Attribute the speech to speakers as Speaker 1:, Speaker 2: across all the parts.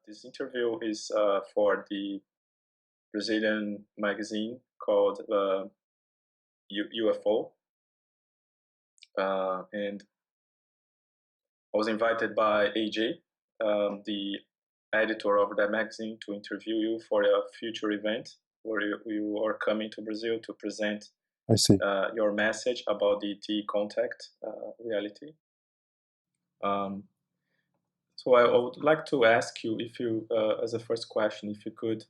Speaker 1: This interview is for the Brazilian magazine called UFO, and I was invited by AJ, the editor of that magazine, to interview you for a future event where you are coming to Brazil to present
Speaker 2: I see.
Speaker 1: your message about the ET contact reality. Um, So I would like to ask you if you, as a first question, if you could,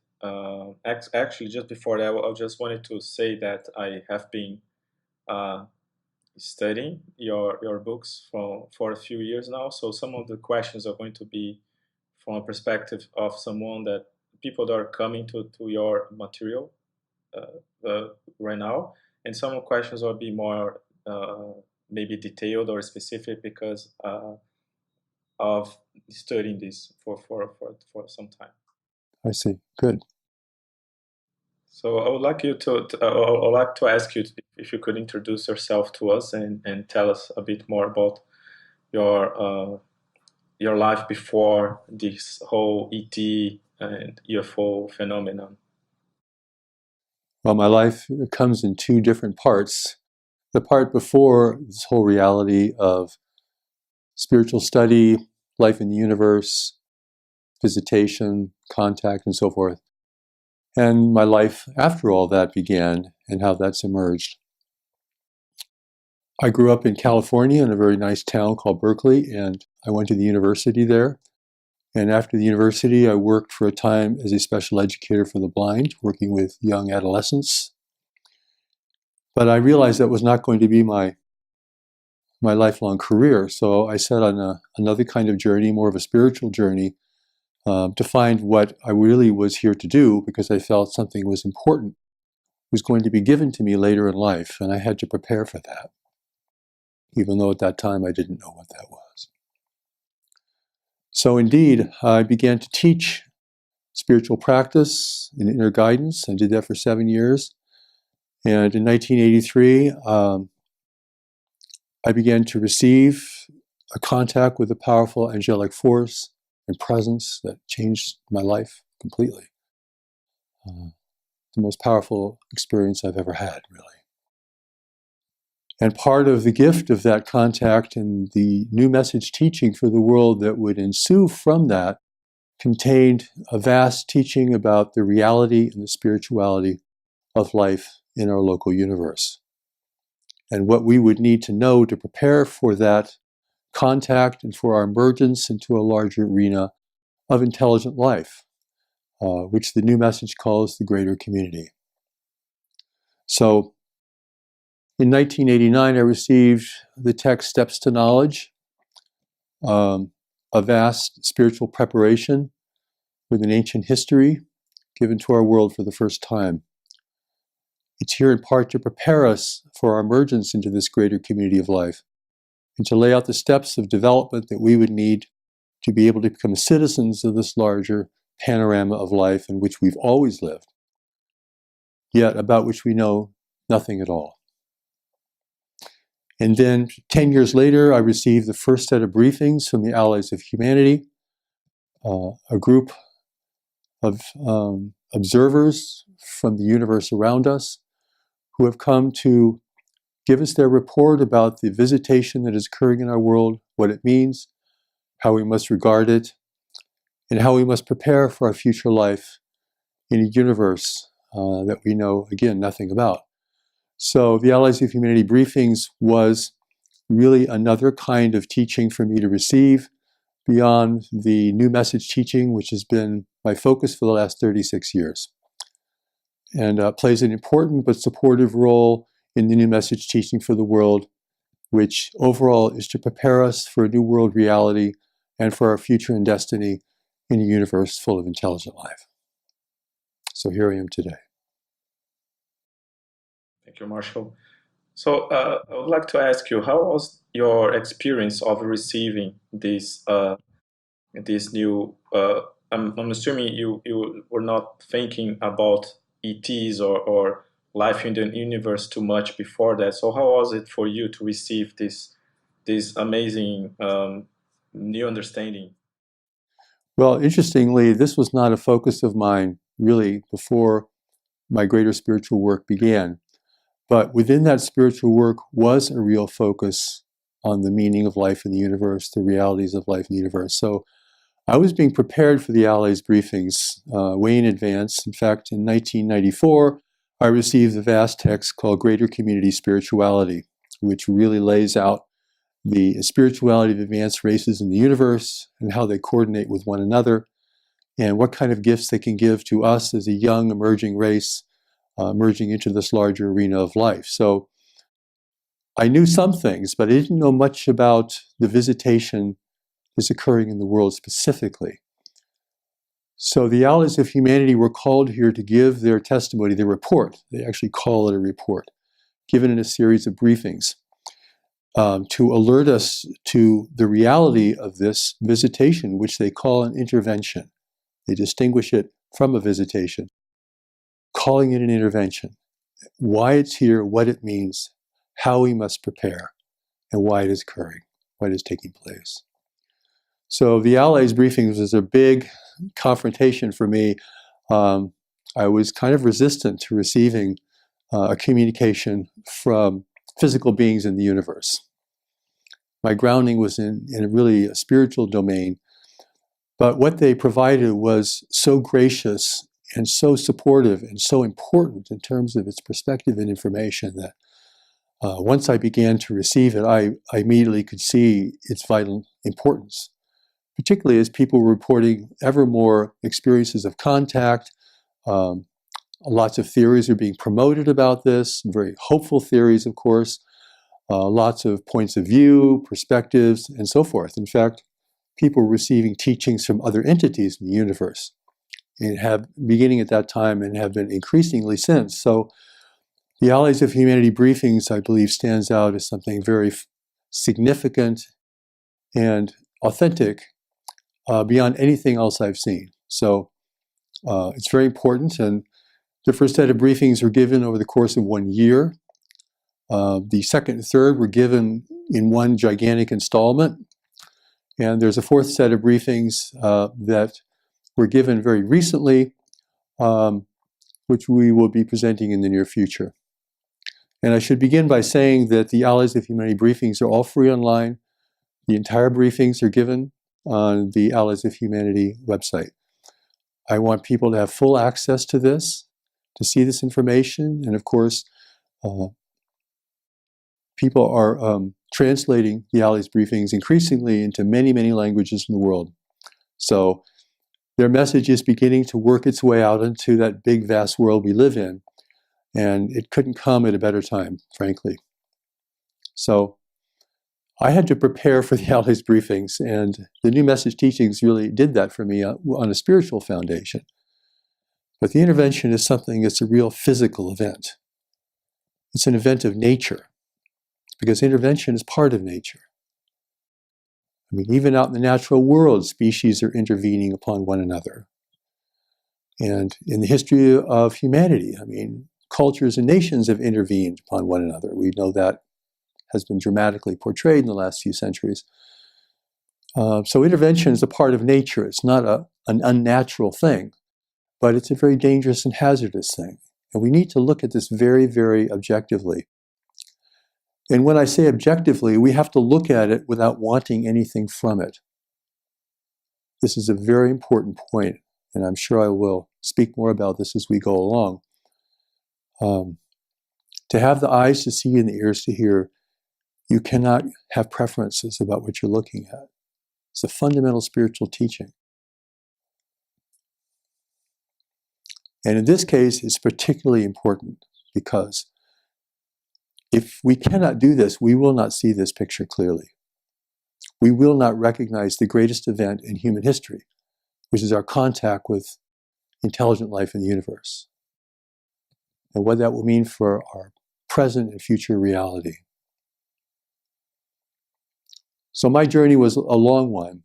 Speaker 1: actually just before that, I just wanted to say that I have been uh, studying your books for a few years now. So some of the questions are going to be from a perspective of someone that people that are coming to your material right now, and some questions will be more maybe detailed or specific because of studying this for some time.
Speaker 2: I see. Good.
Speaker 1: So I would like you I would like to ask you if you could introduce yourself to us and tell us a bit more about your your life before this whole ET and UFO phenomenon.
Speaker 2: Well, my life comes in two different parts. The part before this whole reality of spiritual study, life in the universe, visitation, contact, and so forth. And my life after all that began and how that's emerged. I grew up in California in a very nice town called Berkeley, and I went to the university there. And after the university, I worked for a time as a special educator for the blind, working with young adolescents. But I realized that was not going to be my lifelong career. So I set on another kind of journey, more of a spiritual journey, to find what I really was here to do, because I felt something was important, was going to be given to me later in life, and I had to prepare for that, even though at that time I didn't know what that was. So indeed, I began to teach spiritual practice and inner guidance. I did that for 7 years. And in 1983, I began to receive a contact with a powerful angelic force and presence that changed my life completely. The most powerful experience I've ever had, really. And part of the gift of that contact and the new message teaching for the world that would ensue from that contained a vast teaching about the reality and the spirituality of life in our local universe, and what we would need to know to prepare for that contact and for our emergence into a larger arena of intelligent life, which the new message calls the greater community. So in 1989, I received the text Steps to Knowledge, a vast spiritual preparation with an ancient history given to our world for the first time. It's here in part to prepare us for our emergence into this greater community of life and to lay out the steps of development that we would need to be able to become citizens of this larger panorama of life in which we've always lived, yet about which we know nothing at all. And then 10 years later, I received the first set of briefings from the Allies of Humanity, a group of observers from the universe around us who have come to give us their report about the visitation that is occurring in our world, what it means, how we must regard it, and how we must prepare for our future life in a universe that we know, again, nothing about. So the Allies of Humanity briefings was really another kind of teaching for me to receive beyond the new message teaching, which has been my focus for the last 36 years, and plays an important but supportive role in the new message teaching for the world, which overall is to prepare us for a new world reality and for our future and destiny in a universe full of intelligent life. So here I am today.
Speaker 1: Thank you, Marshall. So I would like to ask you, how was your experience of receiving this new? I'm assuming you were not thinking about ETs or life in the universe too much before that. So how was it for you to receive this amazing new understanding?
Speaker 2: Well, interestingly, this was not a focus of mine really before my greater spiritual work began. But within that spiritual work was a real focus on the meaning of life in the universe, the realities of life in the universe. So I was being prepared for the Allies briefings way in advance. In fact, in 1994, I received a vast text called Greater Community Spirituality, which really lays out the spirituality of advanced races in the universe and how they coordinate with one another and what kind of gifts they can give to us as a young emerging race merging into this larger arena of life. So I knew some things, but I didn't know much about the visitation that's occurring in the world specifically. So the Allies of Humanity were called here to give their testimony, their report. They actually call it a report, given in a series of briefings to alert us to the reality of this visitation, which they call an intervention. They distinguish it from a visitation, calling it an intervention. Why it's here, what it means, how we must prepare, and why it is occurring, what is taking place. So the Allies briefings was a big confrontation for me. I was kind of resistant to receiving a communication from physical beings in the universe. My grounding was in a really a spiritual domain, but what they provided was so gracious and so supportive and so important in terms of its perspective and information that once I began to receive it, I immediately could see its vital importance, particularly as people were reporting ever more experiences of contact. Lots of theories are being promoted about this, very hopeful theories, of course, lots of points of view, perspectives, and so forth. In fact, people were receiving teachings from other entities in the universe, and have beginning at that time and have been increasingly since. So the Allies of Humanity briefings, I believe, stands out as something very significant and authentic beyond anything else I've seen. So it's very important, and the first set of briefings were given over the course of 1 year. The second and third were given in one gigantic installment, and there's a fourth set of briefings that were given very recently, which we will be presenting in the near future. And I should begin by saying that the Allies of Humanity briefings are all free online. The entire briefings are given on the Allies of Humanity website. I want people to have full access to this, to see this information, and of course, people are translating the Allies briefings increasingly into many, many languages in the world. So their message is beginning to work its way out into that big, vast world we live in, and it couldn't come at a better time, frankly. So I had to prepare for the Allies briefings, and the New Message teachings really did that for me on a spiritual foundation. But the intervention is something that's a real physical event. It's an event of nature, because intervention is part of nature. I mean, even out in the natural world, species are intervening upon one another. And in the history of humanity, I mean, cultures and nations have intervened upon one another. We know that has been dramatically portrayed in the last few centuries. So intervention is a part of nature. It's not an unnatural thing, but it's a very dangerous and hazardous thing. And we need to look at this very, very objectively. And when I say objectively, we have to look at it without wanting anything from it. This is a very important point, and I'm sure I will speak more about this as we go along. To have the eyes to see and the ears to hear, you cannot have preferences about what you're looking at. It's a fundamental spiritual teaching. And in this case, it's particularly important because if we cannot do this, we will not see this picture clearly. We will not recognize the greatest event in human history, which is our contact with intelligent life in the universe, and what that will mean for our present and future reality. So my journey was a long one,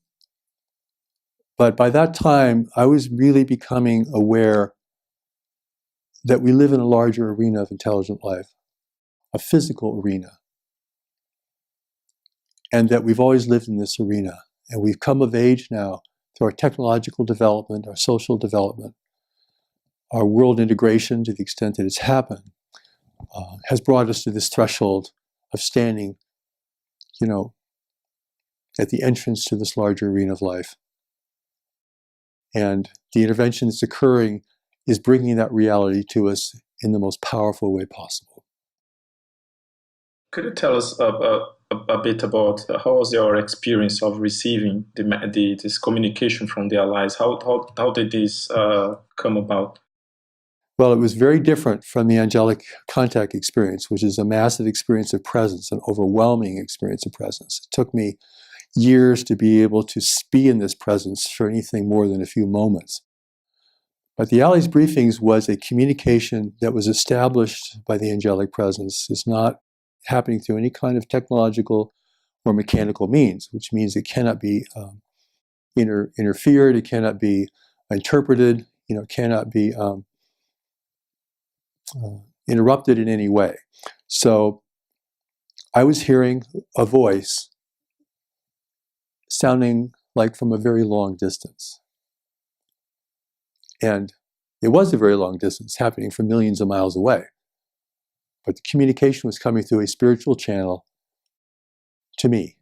Speaker 2: but by that time, I was really becoming aware that we live in a larger arena of intelligent life, a physical arena, and that we've always lived in this arena, and we've come of age now to our technological development, our social development, our world integration to the extent that it's happened, has brought us to this threshold of standing, at the entrance to this larger arena of life. And the intervention that's occurring is bringing that reality to us in the most powerful way possible.
Speaker 1: Could you tell us a bit about how was your experience of receiving this communication from the allies? How did this come about?
Speaker 2: Well, it was very different from the angelic contact experience, which is a massive experience of presence, an overwhelming experience of presence. It took me years to be able to be in this presence for anything more than a few moments. But the Allies briefings was a communication that was established by the angelic presence. It's not happening through any kind of technological or mechanical means, which means it cannot be interfered, it cannot be interpreted, cannot be interrupted in any way. So I was hearing a voice sounding like from a very long distance. And it was a very long distance, happening from millions of miles away. But the communication was coming through a spiritual channel to me.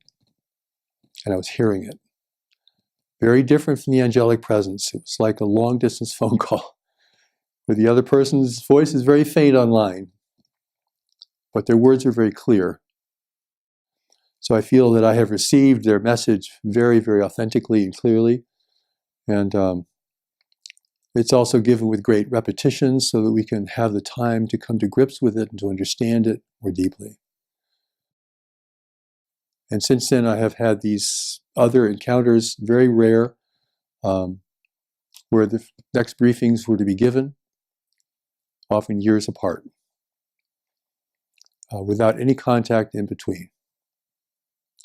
Speaker 2: And I was hearing it. Very different from the angelic presence. It was like a long distance phone call, where the other person's voice is very faint online, but their words are very clear. So I feel that I have received their message very, very authentically and clearly. And it's also given with great repetition so that we can have the time to come to grips with it and to understand it more deeply. And since then, I have had these other encounters, very rare, where the next briefings were to be given, often years apart, without any contact in between.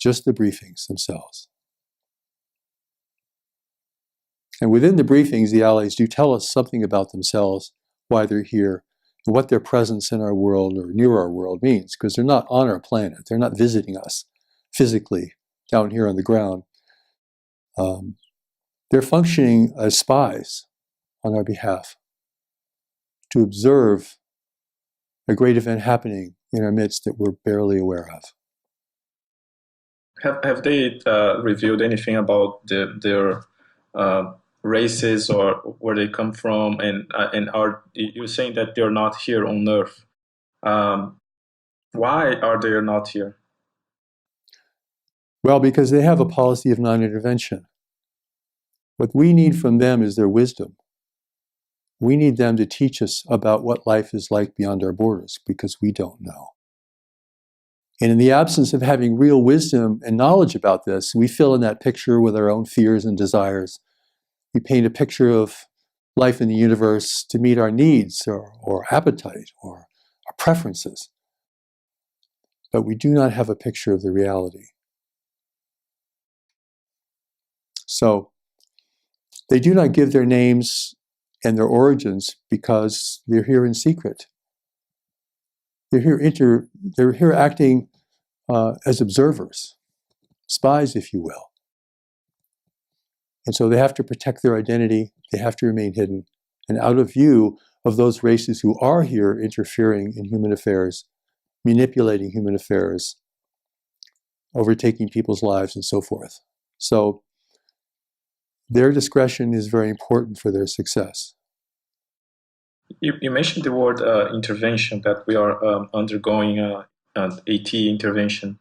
Speaker 2: Just the briefings themselves. And within the briefings, the allies do tell us something about themselves, why they're here, and what their presence in our world or near our world means, because they're not on our planet. They're not visiting us physically down here on the ground. They're functioning as spies on our behalf to observe a great event happening in our midst that we're barely aware of.
Speaker 1: Have they revealed anything about their races or where they come from, and are you saying that they're not here on Earth? Why are they not here?
Speaker 2: Well, because they have a policy of non-intervention. What we need from them is their wisdom. We need them to teach us about what life is like beyond our borders, because we don't know. And in the absence of having real wisdom and knowledge about this, we fill in that picture with our own fears and desires. We paint a picture of life in the universe to meet our needs or appetite or our preferences. But we do not have a picture of the reality. So they do not give their names and their origins because they're here in secret. They're here acting as observers, spies, if you will. And so they have to protect their identity, they have to remain hidden, and out of view of those races who are here interfering in human affairs, manipulating human affairs, overtaking people's lives, and so forth. So their discretion is very important for their success.
Speaker 1: You mentioned the word intervention, that we are undergoing an AT intervention.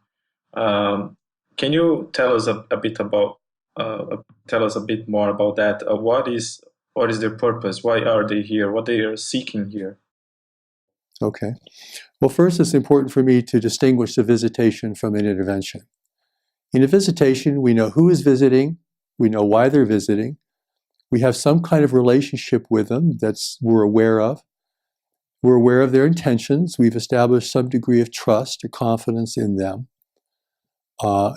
Speaker 1: Can you tell us a bit about tell us a bit more about that? What is their purpose? Why are they here? What they are seeking here?
Speaker 2: Okay. Well, first, it's important for me to distinguish the visitation from an intervention. In a visitation, we know who is visiting, we know why they're visiting, we have some kind of relationship with them we're aware of. We're aware of their intentions. We've established some degree of trust or confidence in them.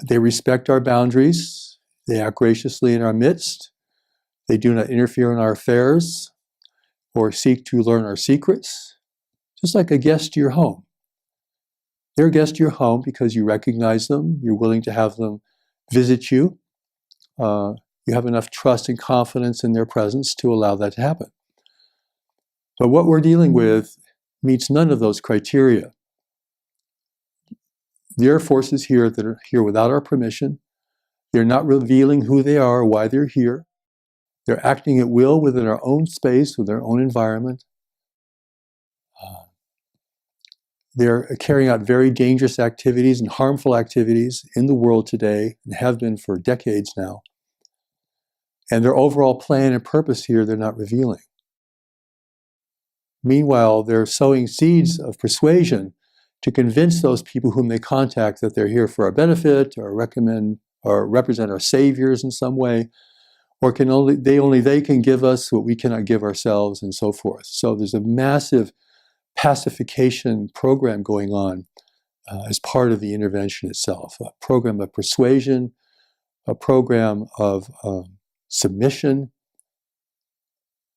Speaker 2: They respect our boundaries. They act graciously in our midst. They do not interfere in our affairs or seek to learn our secrets, just like a guest to your home. They're a guest to your home because you recognize them, you're willing to have them visit you. You have enough trust and confidence in their presence to allow that to happen. But what we're dealing with meets none of those criteria. There are forces here that are here without our permission. They're not revealing who they are or why they're here. They're acting at will within our own space, with their own environment. They're carrying out very dangerous activities and harmful activities in the world today, and have been for decades now. And their overall plan and purpose here, they're not revealing. Meanwhile, they're sowing seeds of persuasion to convince those people whom they contact that they're here for our benefit, or recommend or represent our saviors in some way, or they can give us what we cannot give ourselves, and so forth. So there's a massive pacification program going on as part of the intervention itself. A program of persuasion, a program of submission.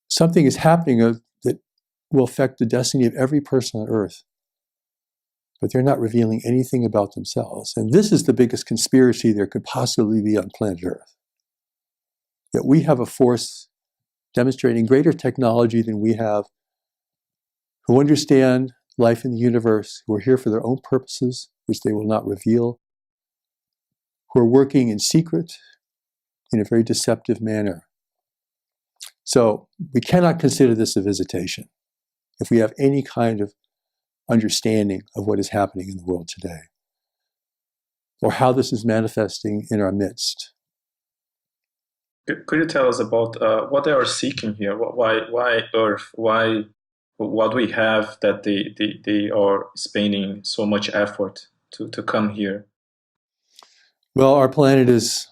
Speaker 2: Something is happening that will affect the destiny of every person on earth. But they're not revealing anything about themselves. And this is the biggest conspiracy there could possibly be on planet Earth. That we have a force demonstrating greater technology than we have, who understand life in the universe, who are here for their own purposes, which they will not reveal, who are working in secret in a very deceptive manner. So we cannot consider this a visitation if we have any kind of understanding of what is happening in the world today, or how this is manifesting in our midst.
Speaker 1: Could you tell us about what they are seeking here? Why Earth? Why? What we have that they are spending so much effort to come here?
Speaker 2: Well, our planet is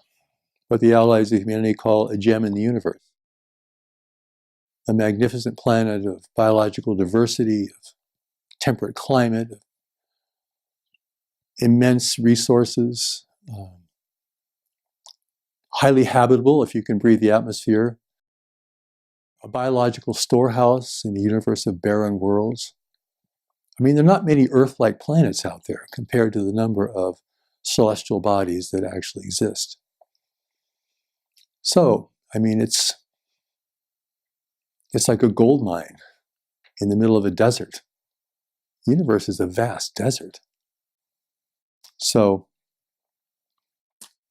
Speaker 2: what the Allies of Humanity call a gem in the universe. A magnificent planet of biological diversity, of temperate climate, of immense resources, highly habitable if you can breathe the atmosphere, a biological storehouse in a universe of barren worlds. I mean, there are not many Earth-like planets out there compared to the number of celestial bodies that actually exist. So, I mean, it's like a gold mine in the middle of a desert. The universe is a vast desert. So,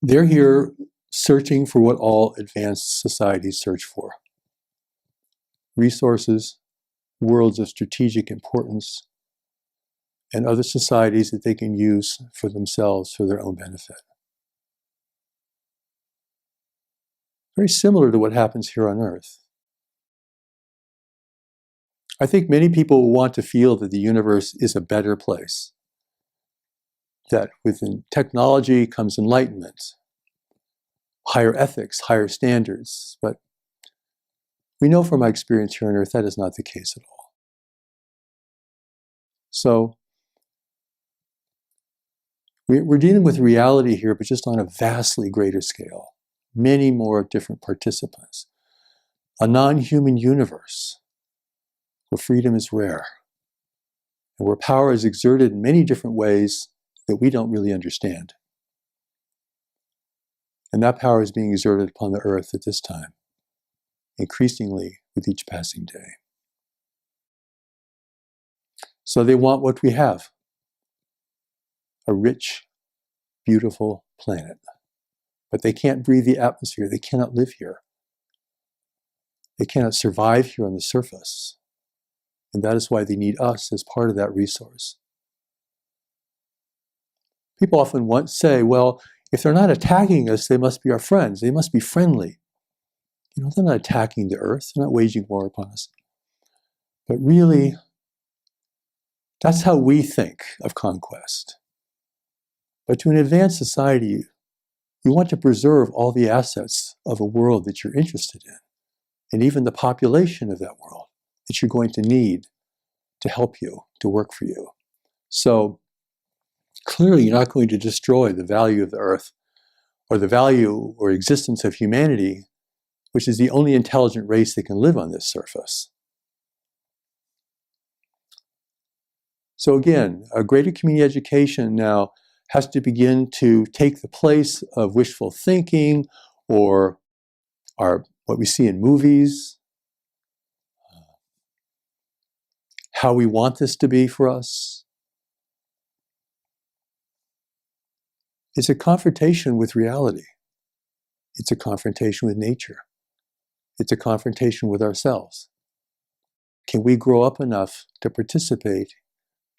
Speaker 2: they're here searching for what all advanced societies search for. Resources, worlds of strategic importance, and other societies that they can use for themselves for their own benefit. Very similar to what happens here on Earth. I think many people want to feel that the universe is a better place, that within technology comes enlightenment, higher ethics, higher standards, but we know from my experience here on Earth that is not the case at all. So we're dealing with reality here, but just on a vastly greater scale. Many more different participants. A non-human universe where freedom is rare, and where power is exerted in many different ways that we don't really understand. And that power is being exerted upon the earth at this time, increasingly with each passing day. So they want what we have, a rich, beautiful planet. But they can't breathe the atmosphere, they cannot live here. They cannot survive here on the surface. And that is why they need us as part of that resource. People often say, well, if they're not attacking us, they must be our friends. They must be friendly. You know, they're not attacking the earth. They're not waging war upon us. But really, that's how we think of conquest. But to an advanced society, you want to preserve all the assets of a world that you're interested in, and even the population of that world that you're going to need to help you, to work for you. So clearly you're not going to destroy the value of the earth, or the value or existence of humanity, which is the only intelligent race that can live on this surface. So again, a greater community education now has to begin to take the place of wishful thinking or what we see in movies, how we want this to be for us. It's a confrontation with reality. It's a confrontation with nature. It's a confrontation with ourselves. Can we grow up enough to participate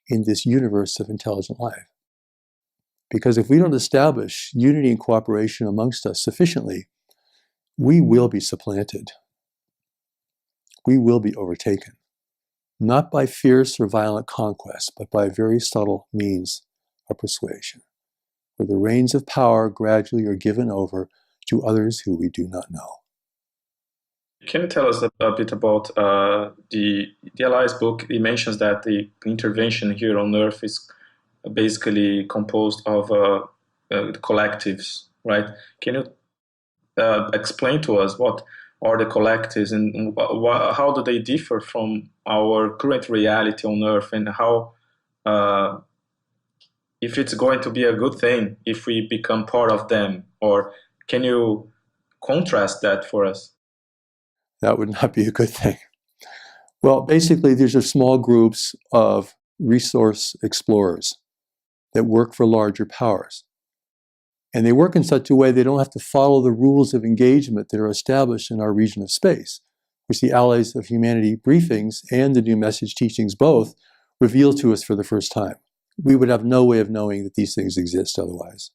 Speaker 2: in this universe of intelligent life? Because if we don't establish unity and cooperation amongst us sufficiently, we will be supplanted. We will be overtaken. Not by fierce or violent conquest, but by very subtle means of persuasion, where the reins of power gradually are given over to others who we do not know.
Speaker 1: Can you tell us a bit about the Allies book? It mentions that the intervention here on Earth is basically composed of collectives, right? Can you explain to us what are the collectives and how do they differ from our current reality on Earth, and how, if it's going to be a good thing if we become part of them, or can you contrast that for us?
Speaker 2: That would not be a good thing. Well, basically, these are small groups of resource explorers that work for larger powers. And they work in such a way they don't have to follow the rules of engagement that are established in our region of space, which the Allies of Humanity briefings and the New Message teachings both reveal to us for the first time. We would have no way of knowing that these things exist otherwise.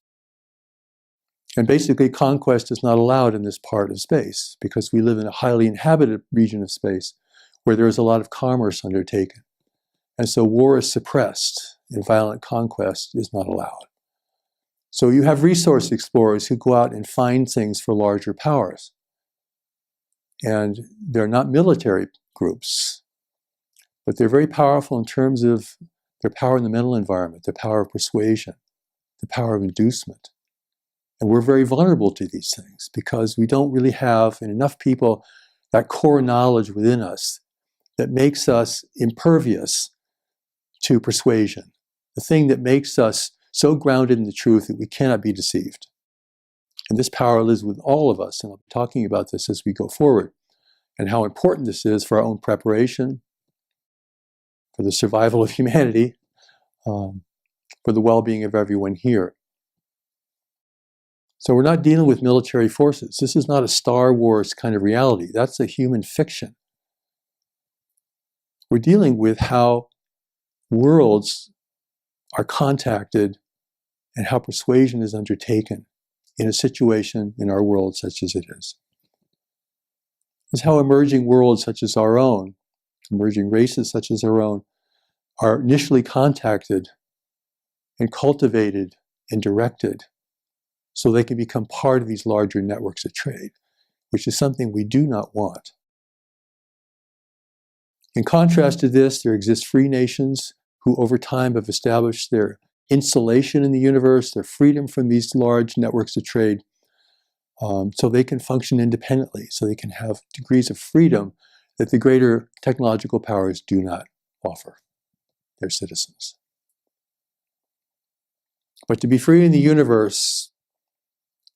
Speaker 2: And basically, conquest is not allowed in this part of space because we live in a highly inhabited region of space where there is a lot of commerce undertaken. And so war is suppressed and violent conquest is not allowed. So you have resource explorers who go out and find things for larger powers. And they're not military groups, but they're very powerful in terms of their power in the mental environment, their power of persuasion, the power of inducement. And we're very vulnerable to these things because we don't really have, in enough people, that core knowledge within us that makes us impervious to persuasion, the thing that makes us so grounded in the truth that we cannot be deceived. And this power lives with all of us, and I'll be talking about this as we go forward, and how important this is for our own preparation, for the survival of humanity, for the well-being of everyone here. So we're not dealing with military forces. This is not a Star Wars kind of reality. That's a human fiction. We're dealing with how worlds are contacted and how persuasion is undertaken in a situation in our world such as it is. It's how emerging worlds such as our own, emerging races such as our own, are initially contacted and cultivated and directed so they can become part of these larger networks of trade, which is something we do not want. In contrast to this, there exist free nations who over time have established their insulation in the universe, their freedom from these large networks of trade, so they can function independently, so they can have degrees of freedom that the greater technological powers do not offer their citizens. But to be free in the universe,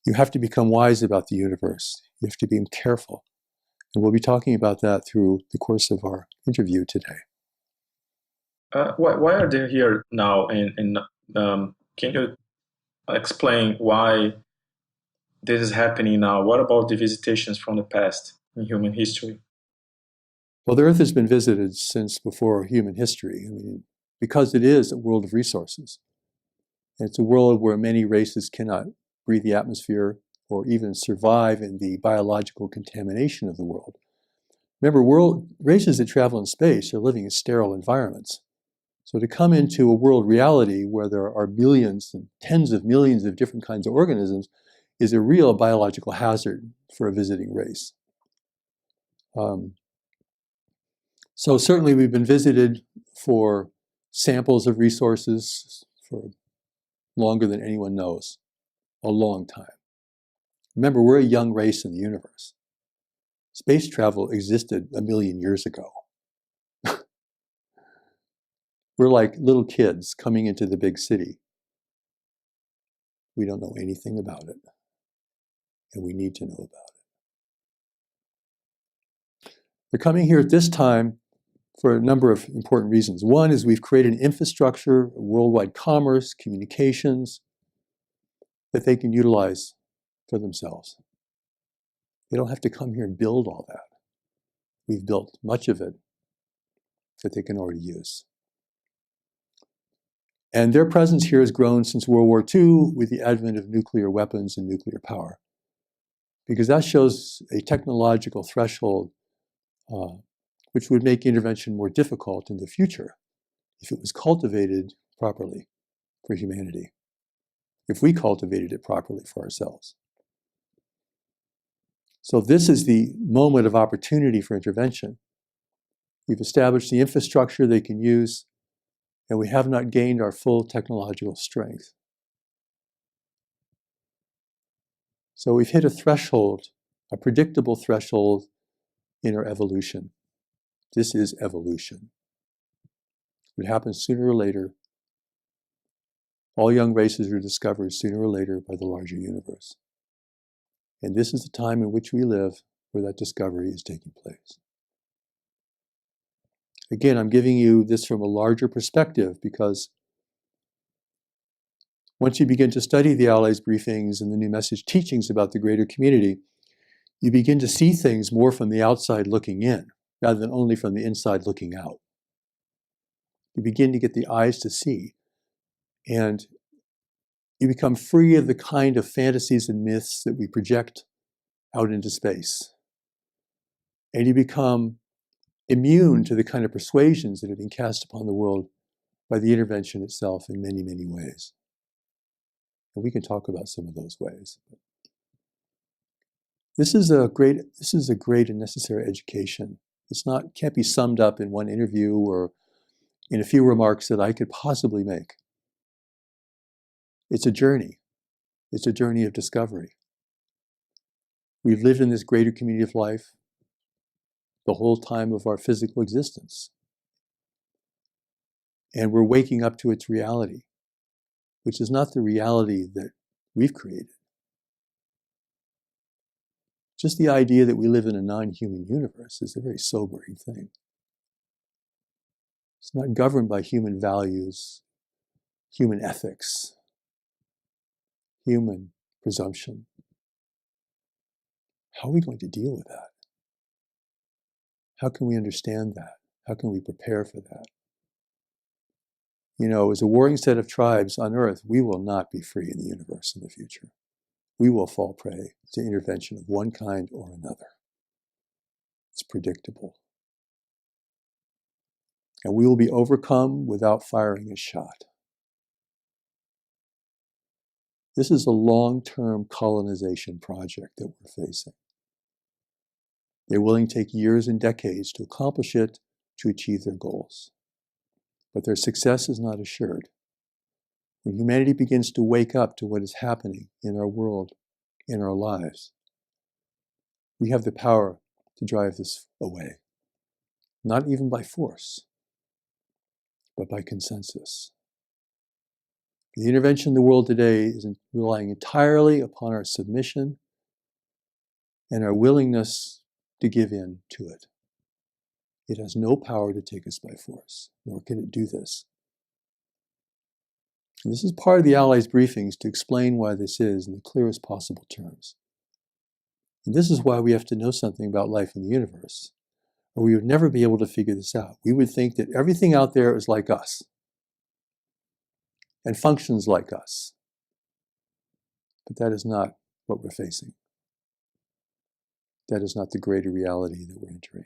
Speaker 2: you have to become wise about the universe. You have to be careful. And we'll be talking about that through the course of our interview today.
Speaker 1: Why are they here now? And can you explain why this is happening now? What about the visitations from the past in human history?
Speaker 2: Well, the Earth has been visited since before human history. I mean, because it is a world of resources. It's a world where many races cannot breathe the atmosphere or even survive in the biological contamination of the world. Remember, races that travel in space are living in sterile environments. So to come into a world reality where there are millions and tens of millions of different kinds of organisms is a real biological hazard for a visiting race. So certainly we've been visited for samples of resources for longer than anyone knows, a long time. Remember, we're a young race in the universe. Space travel existed 1 million years ago. We're like little kids coming into the big city. We don't know anything about it, and we need to know about it. They're coming here at this time for a number of important reasons. One is we've created an infrastructure, worldwide commerce, communications, that they can utilize for themselves. They don't have to come here and build all that. We've built much of it that they can already use. And their presence here has grown since World War II with the advent of nuclear weapons and nuclear power, because that shows a technological threshold which would make intervention more difficult in the future if it was cultivated properly for humanity, if we cultivated it properly for ourselves. So this is the moment of opportunity for intervention. We've established the infrastructure they can use, and we have not gained our full technological strength. So we've hit a threshold, a predictable threshold in our evolution. This is evolution. It happens sooner or later. All young races are discovered sooner or later by the larger universe. And this is the time in which we live where that discovery is taking place. Again, I'm giving you this from a larger perspective because once you begin to study the Allies briefings and the New Message teachings about the greater community, you begin to see things more from the outside looking in, rather than only from the inside looking out. You begin to get the eyes to see, and you become free of the kind of fantasies and myths that we project out into space. And you become immune to the kind of persuasions that have been cast upon the world by the intervention itself in many, many ways. And we can talk about some of those ways. This is a great and necessary education. Can't be summed up in one interview or in a few remarks that I could possibly make. It's a journey. It's a journey of discovery. We've lived in this greater community of life the whole time of our physical existence. And we're waking up to its reality, which is not the reality that we've created. Just the idea that we live in a non-human universe is a very sobering thing. It's not governed by human values, human ethics, human presumption. How are we going to deal with that? How can we understand that? How can we prepare for that? You know, as a warring set of tribes on Earth, we will not be free in the universe in the future. We will fall prey to intervention of one kind or another. It's predictable. And we will be overcome without firing a shot. This is a long-term colonization project that we're facing. They're willing to take years and decades to accomplish it, to achieve their goals. But their success is not assured. When humanity begins to wake up to what is happening in our world, in our lives, we have the power to drive this away. Not even by force, but by consensus. The intervention in the world today is relying entirely upon our submission and our willingness to give in to it. It has no power to take us by force, nor can it do this. And this is part of the Allies' briefings to explain why this is in the clearest possible terms. And this is why we have to know something about life in the universe, or we would never be able to figure this out. We would think that everything out there is like us and functions like us. But that is not what we're facing. That is not the greater reality that we're entering.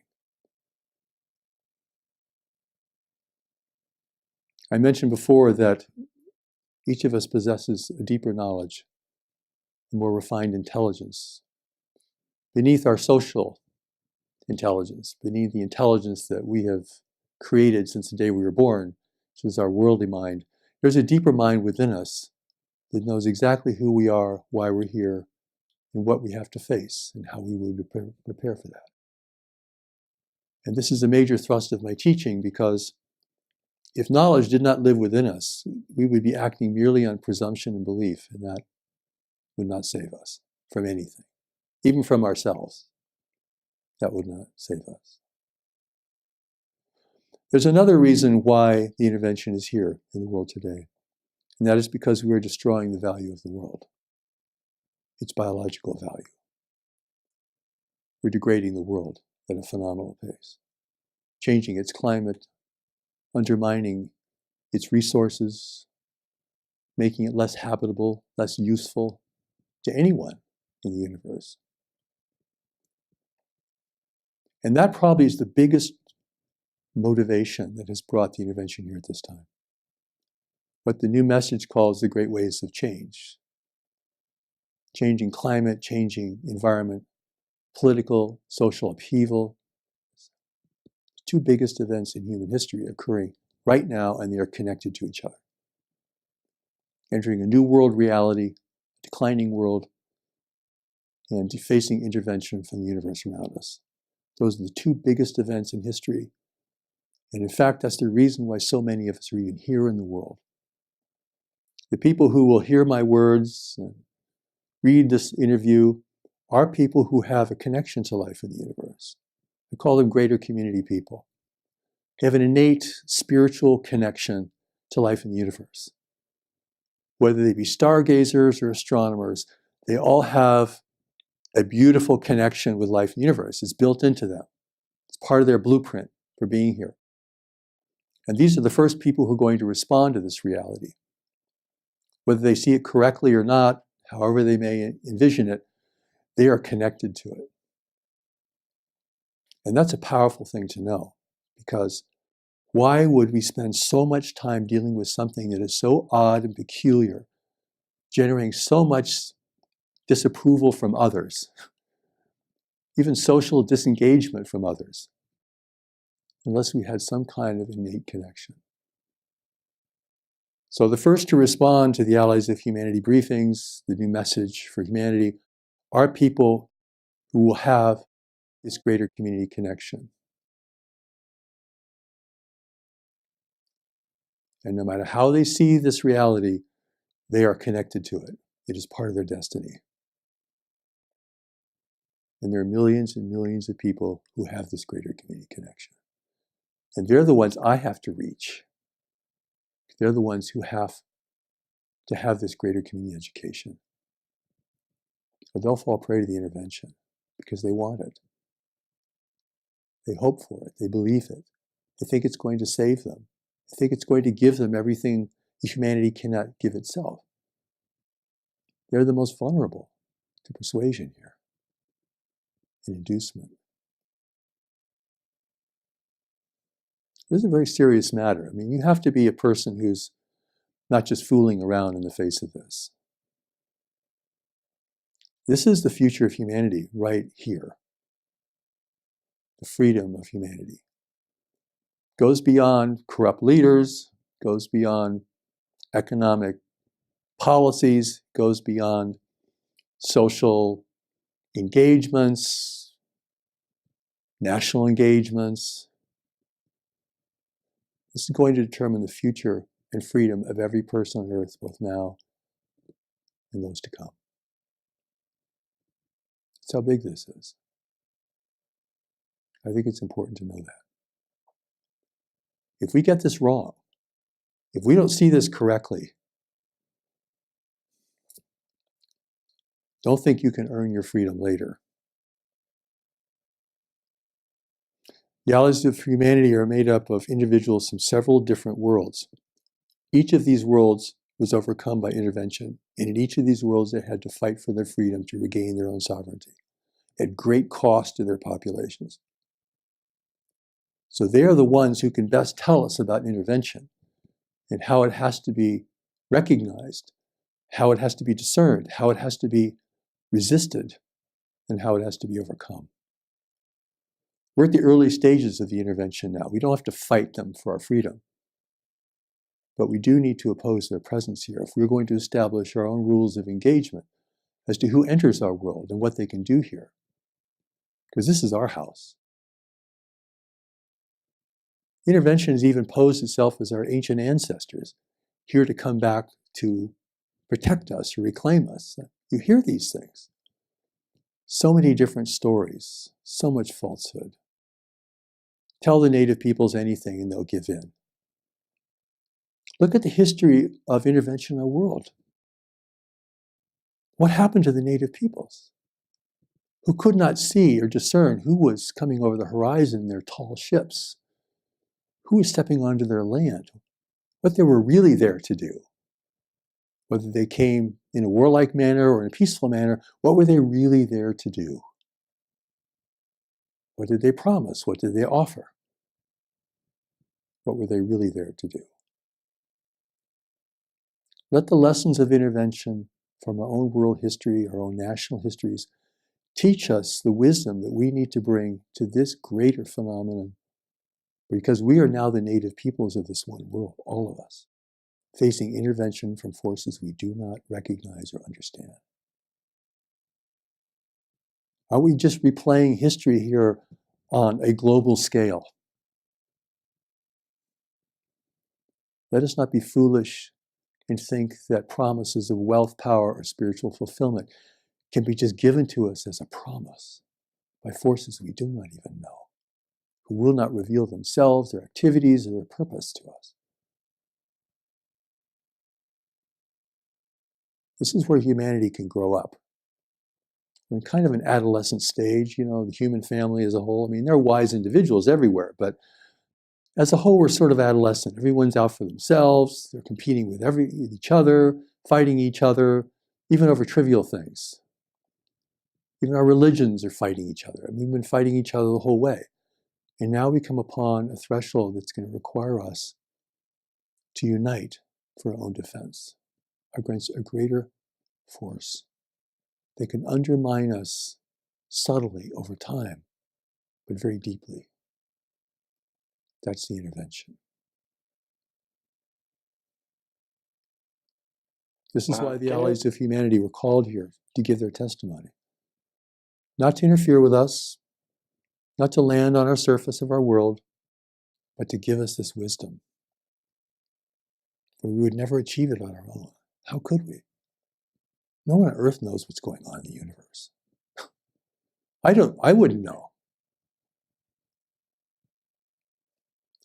Speaker 2: I mentioned before that each of us possesses a deeper knowledge, a more refined intelligence, beneath our social intelligence, beneath the intelligence that we have created since the day we were born, which is our worldly mind. There's a deeper mind within us that knows exactly who we are, why we're here, and what we have to face, and how we would prepare for that. And this is a major thrust of my teaching, because if knowledge did not live within us, we would be acting merely on presumption and belief, and that would not save us from anything, even from ourselves. That would not save us. There's another reason why the intervention is here in the world today, and that is because we are destroying the value of the world, its biological value. We're degrading the world at a phenomenal pace, changing its climate, undermining its resources, making it less habitable, less useful to anyone in the universe. And that probably is the biggest motivation that has brought the intervention here at this time. What the new message calls the great waves of change. Changing climate, changing environment, political, social upheaval. Two biggest events in human history occurring right now, and they are connected to each other. Entering a new world reality, declining world, and facing intervention from the universe around us. Those are the two biggest events in history. And in fact, that's the reason why so many of us are even here in the world. The people who will hear my words and read this interview are people who have a connection to life in the universe. I call them greater community people. They have an innate spiritual connection to life in the universe. Whether they be stargazers or astronomers, they all have a beautiful connection with life in the universe. It's built into them. It's part of their blueprint for being here. And these are the first people who are going to respond to this reality. Whether they see it correctly or not, however they may envision it, they are connected to it. And that's a powerful thing to know, because why would we spend so much time dealing with something that is so odd and peculiar, generating so much disapproval from others, even social disengagement from others, unless we had some kind of innate connection? So the first to respond to the Allies of Humanity briefings, the new message for humanity, are people who will have this greater community connection. And no matter how they see this reality, they are connected to it. It is part of their destiny. And there are millions and millions of people who have this greater community connection. And they're the ones I have to reach. They're the ones who have to have this greater community education. Or they'll fall prey to the intervention because they want it. They hope for it. They believe it. They think it's going to save them. They think it's going to give them everything humanity cannot give itself. They're the most vulnerable to persuasion here and inducement. This is a very serious matter. I mean, you have to be a person who's not just fooling around in the face of this. This is the future of humanity right here. The freedom of humanity. Goes beyond corrupt leaders, goes beyond economic policies, goes beyond social engagements, national engagements. This is going to determine the future and freedom of every person on earth, both now and those to come. That's how big this is. I think it's important to know that. If we get this wrong, if we don't see this correctly, don't think you can earn your freedom later. The Allies of Humanity are made up of individuals from several different worlds. Each of these worlds was overcome by intervention, and in each of these worlds they had to fight for their freedom to regain their own sovereignty at great cost to their populations. So they are the ones who can best tell us about intervention and how it has to be recognized, how it has to be discerned, how it has to be resisted, and how it has to be overcome. We're at the early stages of the intervention now. We don't have to fight them for our freedom. But we do need to oppose their presence here if we're going to establish our own rules of engagement as to who enters our world and what they can do here. Because this is our house. Intervention has even posed itself as our ancient ancestors, here to come back to protect us, to reclaim us. You hear these things. So many different stories, so much falsehood. Tell the native peoples anything and they'll give in. Look at the history of intervention in our world. What happened to the native peoples who could not see or discern who was coming over the horizon in their tall ships, who was stepping onto their land, what they were really there to do? Whether they came in a warlike manner or in a peaceful manner, what were they really there to do? What did they promise? What did they offer? What were they really there to do? Let the lessons of intervention from our own world history, our own national histories, teach us the wisdom that we need to bring to this greater phenomenon, because we are now the native peoples of this one world, all of us, facing intervention from forces we do not recognize or understand. Are we just replaying history here on a global scale? Let us not be foolish and think that promises of wealth, power, or spiritual fulfillment can be just given to us as a promise by forces we do not even know, who will not reveal themselves, their activities, or their purpose to us. This is where humanity can grow up. We're in kind of an adolescent stage, the human family as a whole. I mean, there are wise individuals everywhere, but as a whole, we're sort of adolescent. Everyone's out for themselves. They're competing with each other, fighting each other, even over trivial things. Even our religions are fighting each other. And we've been fighting each other the whole way. And now we come upon a threshold that's going to require us to unite for our own defense against a greater force that can undermine us subtly over time, but very deeply. That's the intervention. This is why the Allies of Humanity were called here to give their testimony. Not to interfere with us, not to land on our surface of our world, but to give us this wisdom. For we would never achieve it on our own. How could we? No one on earth knows what's going on in the universe. I wouldn't know.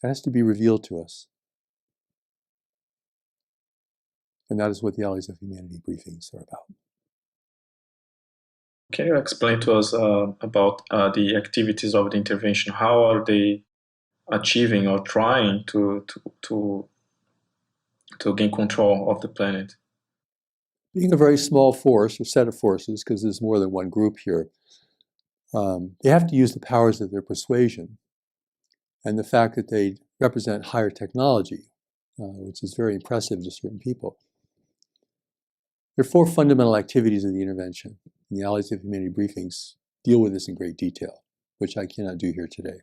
Speaker 2: It has to be revealed to us. And that is what the Allies of Humanity briefings are about.
Speaker 1: Can you explain to us about the activities of the intervention? How are they achieving or trying to gain control of the planet?
Speaker 2: Being a very small force or set of forces, because there's more than one group here, they have to use the powers of their persuasion and the fact that they represent higher technology, which is very impressive to certain people. There are 4 fundamental activities of the intervention, and the Allies of Humanity briefings deal with this in great detail, which I cannot do here today.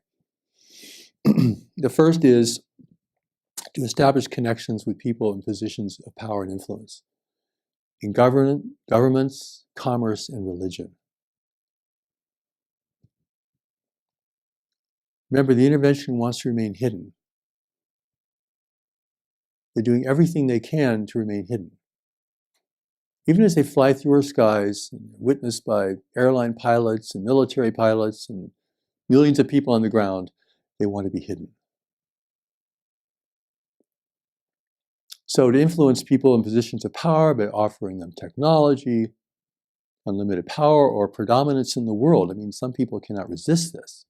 Speaker 2: The first is to establish connections with people in positions of power and influence in governments, commerce, and religion. Remember, the intervention wants to remain hidden. They're doing everything they can to remain hidden. Even as they fly through our skies, and witnessed by airline pilots and military pilots and millions of people on the ground, they want to be hidden. So to influence people in positions of power by offering them technology, unlimited power, or predominance in the world. I mean, some people cannot resist this.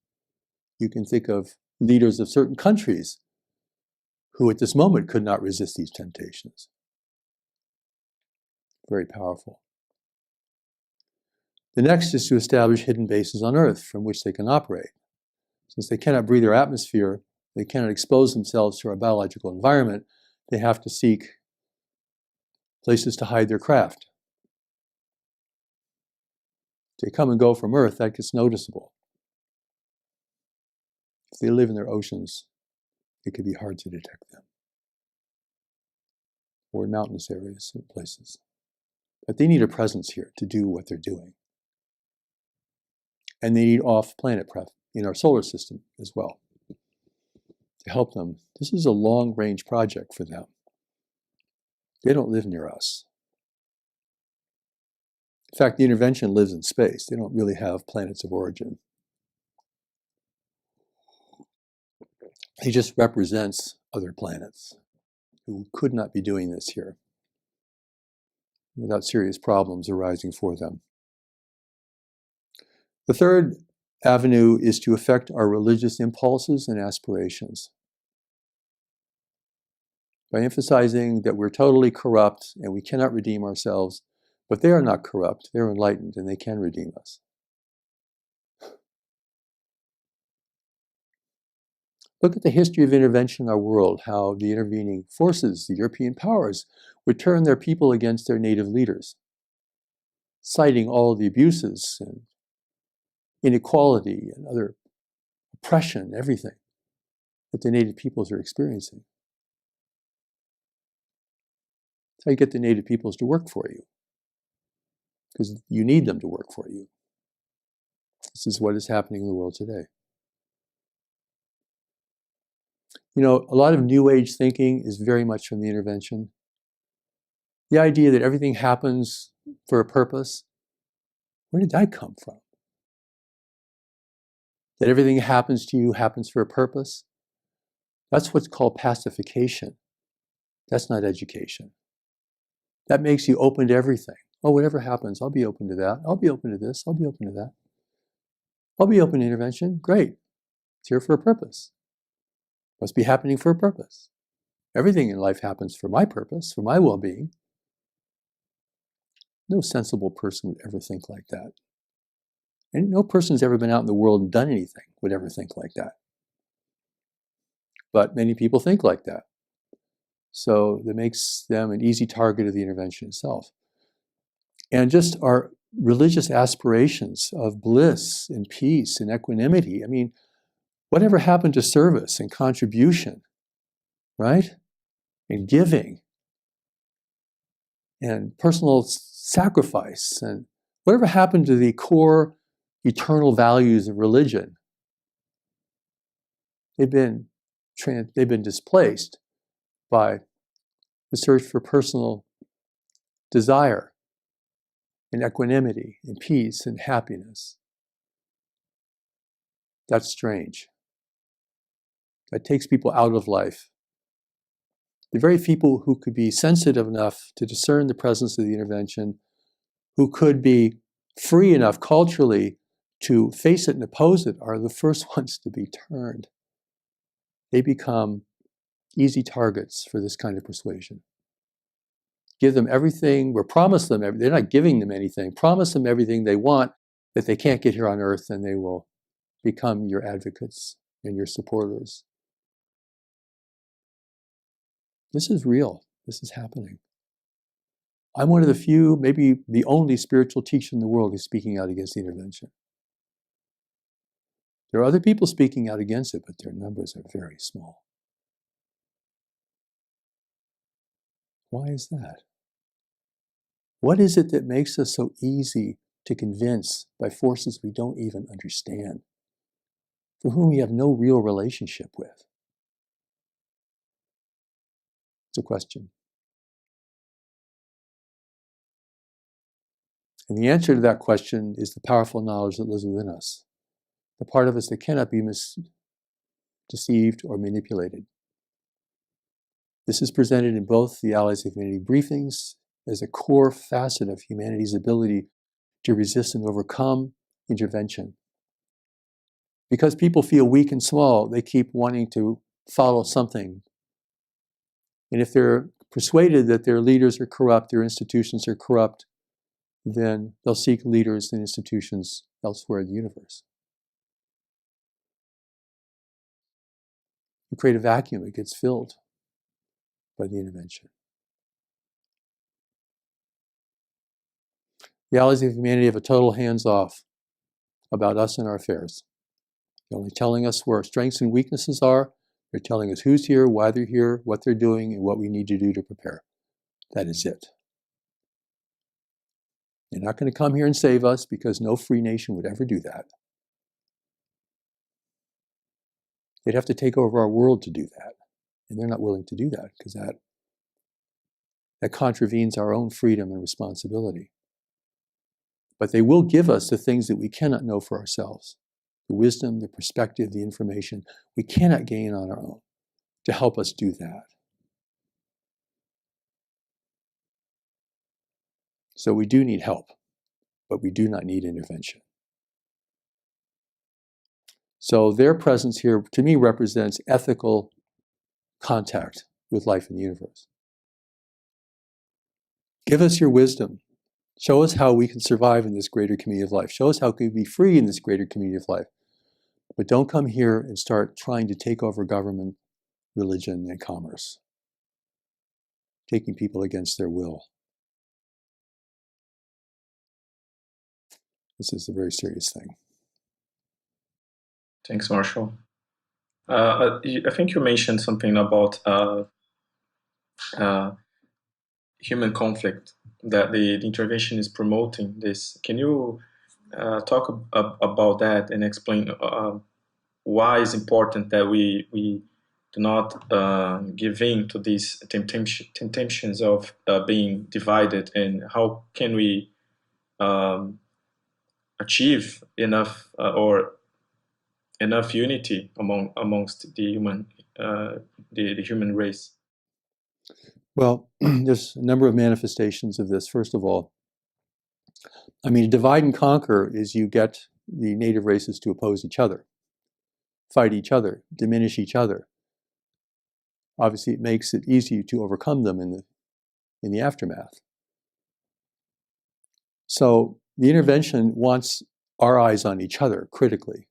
Speaker 2: You can think of leaders of certain countries who at this moment could not resist these temptations. Very powerful. The next is to establish hidden bases on Earth from which they can operate. Since they cannot breathe our atmosphere, they cannot expose themselves to our biological environment, they have to seek places to hide their craft. If they come and go from Earth, that gets noticeable. If they live in their oceans, it could be hard to detect them. Or in mountainous areas and places. But they need a presence here to do what they're doing. And they need off-planet prep in our solar system as well to help them. This is a long-range project for them. They don't live near us. In fact, the intervention lives in space. They don't really have planets of origin. He just represents other planets who could not be doing this here without serious problems arising for them. The third avenue is to affect our religious impulses and aspirations by emphasizing that we're totally corrupt and we cannot redeem ourselves, but they are not corrupt, they're enlightened, and they can redeem us. Look at the history of intervention in our world, how the intervening forces, the European powers, would turn their people against their native leaders, citing all the abuses and inequality and other oppression, everything that the native peoples are experiencing. That's how you get the native peoples to work for you, because you need them to work for you. This is what is happening in the world today. You know, a lot of New Age thinking is very much from the intervention. The idea that everything happens for a purpose, where did that come from? That everything happens to you happens for a purpose? That's what's called pacification. That's not education. That makes you open to everything. Oh, whatever happens, I'll be open to that. I'll be open to this. I'll be open to that. I'll be open to intervention. Great. It's here for a purpose. Must be happening for a purpose. Everything in life happens for my purpose, for my well-being. No sensible person would ever think like that. And no person who's ever been out in the world and done anything would ever think like that. But many people think like that. So that makes them an easy target of the intervention itself. And just our religious aspirations of bliss and peace and equanimity. I mean, whatever happened to service and contribution, right? And giving and personal sacrifice, and whatever happened to the core eternal values of religion? They've been displaced by the search for personal desire and equanimity and peace and happiness. That's strange. That takes people out of life. The very people who could be sensitive enough to discern the presence of the intervention, who could be free enough culturally to face it and oppose it, are the first ones to be turned. They become easy targets for this kind of persuasion. Give them everything, or promise them everything. They're not giving them anything. Promise them everything they want that they can't get here on earth, and they will become your advocates and your supporters. This is real. This is happening. I'm one of the few, maybe the only spiritual teacher in the world who's speaking out against the intervention. There are other people speaking out against it, but their numbers are very small. Why is that? What is it that makes us so easy to convince by forces we don't even understand, for whom we have no real relationship with? It's a question. And the answer to that question is the powerful knowledge that lives within us, the part of us that cannot be deceived or manipulated. This is presented in both the Allies of Humanity briefings as a core facet of humanity's ability to resist and overcome intervention. Because people feel weak and small, they keep wanting to follow something. And if they're persuaded that their leaders are corrupt, their institutions are corrupt, then they'll seek leaders and institutions elsewhere in the universe. You create a vacuum, it gets filled by the intervention. The Allies of Humanity have a total hands-off about us and our affairs. They're only telling us where our strengths and weaknesses are. They're telling us who's here, why they're here, what they're doing, and what we need to do to prepare. That is it. They're not going to come here and save us, because no free nation would ever do that. They'd have to take over our world to do that. And they're not willing to do that, because that contravenes our own freedom and responsibility. But they will give us the things that we cannot know for ourselves. the wisdom, the perspective, the information, we cannot gain on our own to help us do that. So we do need help, but we do not need intervention. So their presence here, to me, represents ethical contact with life in the universe. Give us your wisdom. Show us how we can survive in this greater community of life. Show us how we can be free in this greater community of life. But don't come here and start trying to take over government, religion, and commerce, taking people against their will. This is a very serious thing.
Speaker 1: Thanks, Marshall. I think you mentioned something about human conflict, that the intervention is promoting this. Can you talk about that and explain why it's important that we do not give in to these temptations of being divided, and how can we achieve enough enough unity amongst the human race?
Speaker 2: Well, there's a number of manifestations of this. First of all, I mean, divide and conquer is you get the native races to oppose each other, fight each other, diminish each other. Obviously, it makes it easier to overcome them in the aftermath. So the intervention wants our eyes on each other critically.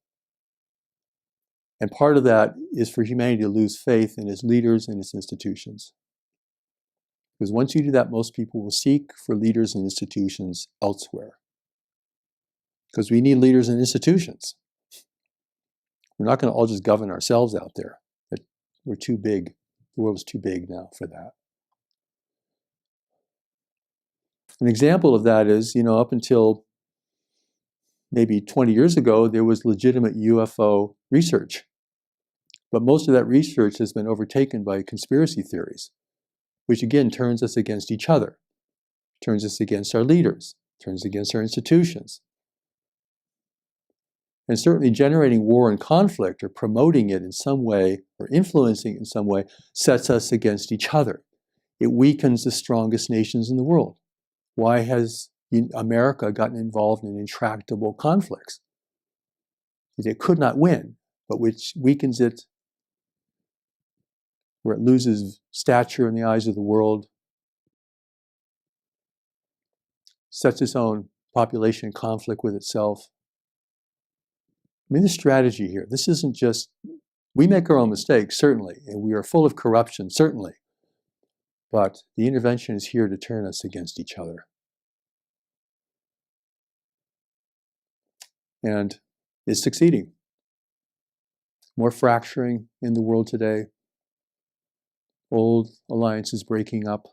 Speaker 2: And part of that is for humanity to lose faith in its leaders and its institutions. Because once you do that, most people will seek for leaders and institutions elsewhere. Because we need leaders and institutions. We're not going to all just govern ourselves out there. We're too big. The world is too big now for that. An example of that is, up until maybe 20 years ago, there was legitimate UFO research. But most of that research has been overtaken by conspiracy theories, which again turns us against each other, turns us against our leaders, turns against our institutions. And certainly generating war and conflict or promoting it in some way or influencing it in some way sets us against each other. It weakens the strongest nations in the world. Why has America gotten involved in intractable conflicts? It could not win, but which weakens it, where it loses stature in the eyes of the world, sets its own population in conflict with itself. I mean, the strategy here, this isn't just, we make our own mistakes, certainly, and we are full of corruption, certainly, but the intervention is here to turn us against each other. And it's succeeding. More fracturing in the world today, old alliances breaking up,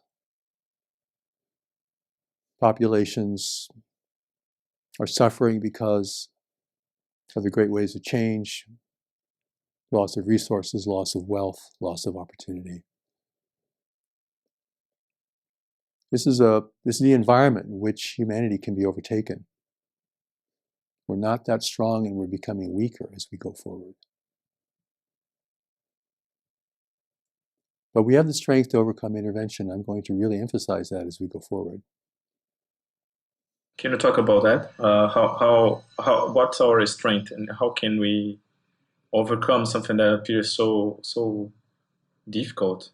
Speaker 2: populations are suffering because of the great waves of change, loss of resources, loss of wealth, loss of opportunity. This is the environment in which humanity can be overtaken. We're not that strong and we're becoming weaker as we go forward. But we have the strength to overcome intervention. I'm going to really emphasize that as we go forward.
Speaker 1: Can you talk about that? What's our strength, and how can we overcome something that appears so difficult?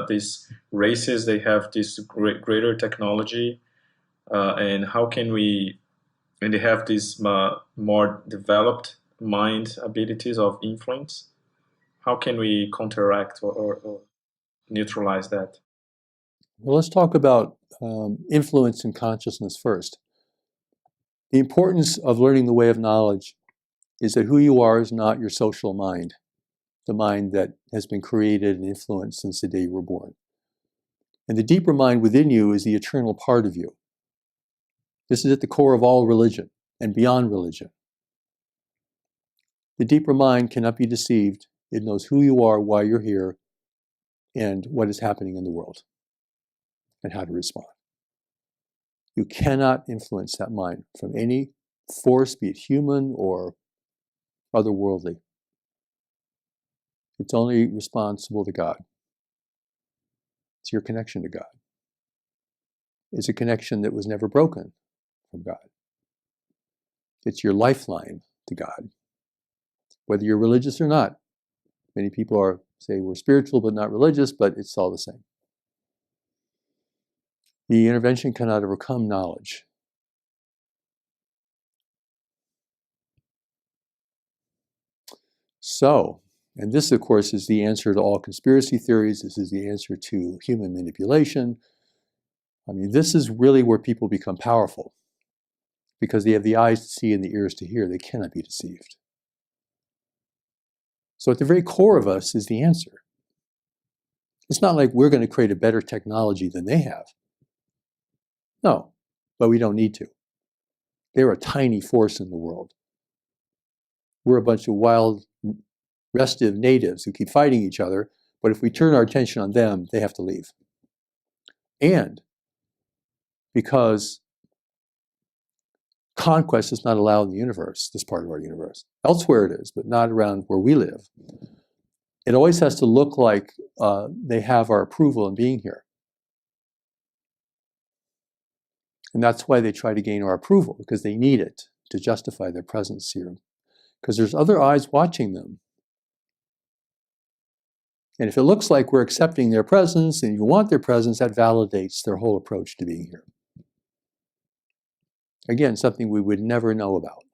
Speaker 1: These races, they have this greater technology, and how can we? And they have these more developed mind abilities of influence. How can we counteract or neutralize that?
Speaker 2: Well, let's talk about influence and consciousness first. The importance of learning the way of knowledge is that who you are is not your social mind, the mind that has been created and influenced since the day you were born. And the deeper mind within you is the eternal part of you. This is at the core of all religion and beyond religion. The deeper mind cannot be deceived. It knows who you are, why you're here, and what is happening in the world, and how to respond. You cannot influence that mind from any force, be it human or otherworldly. It's only responsible to God. It's your connection to God. It's a connection that was never broken from God. It's your lifeline to God. Whether you're religious or not. Many people say we're spiritual but not religious, but it's all the same. The intervention cannot overcome knowledge. So, and this, of course, is the answer to all conspiracy theories. This is the answer to human manipulation. I mean, this is really where people become powerful because they have the eyes to see and the ears to hear. They cannot be deceived. So at the very core of us is the answer. It's not like we're going to create a better technology than they have. No, but we don't need to. They're a tiny force in the world. We're a bunch of wild, restive natives who keep fighting each other, but if we turn our attention on them, they have to leave. And because conquest is not allowed in the universe, this part of our universe. Elsewhere it is, but not around where we live. It always has to look like they have our approval in being here. And that's why they try to gain our approval, because they need it to justify their presence here. Because there's other eyes watching them. And if it looks like we're accepting their presence and you want their presence, that validates their whole approach to being here. Again, something we would never know about.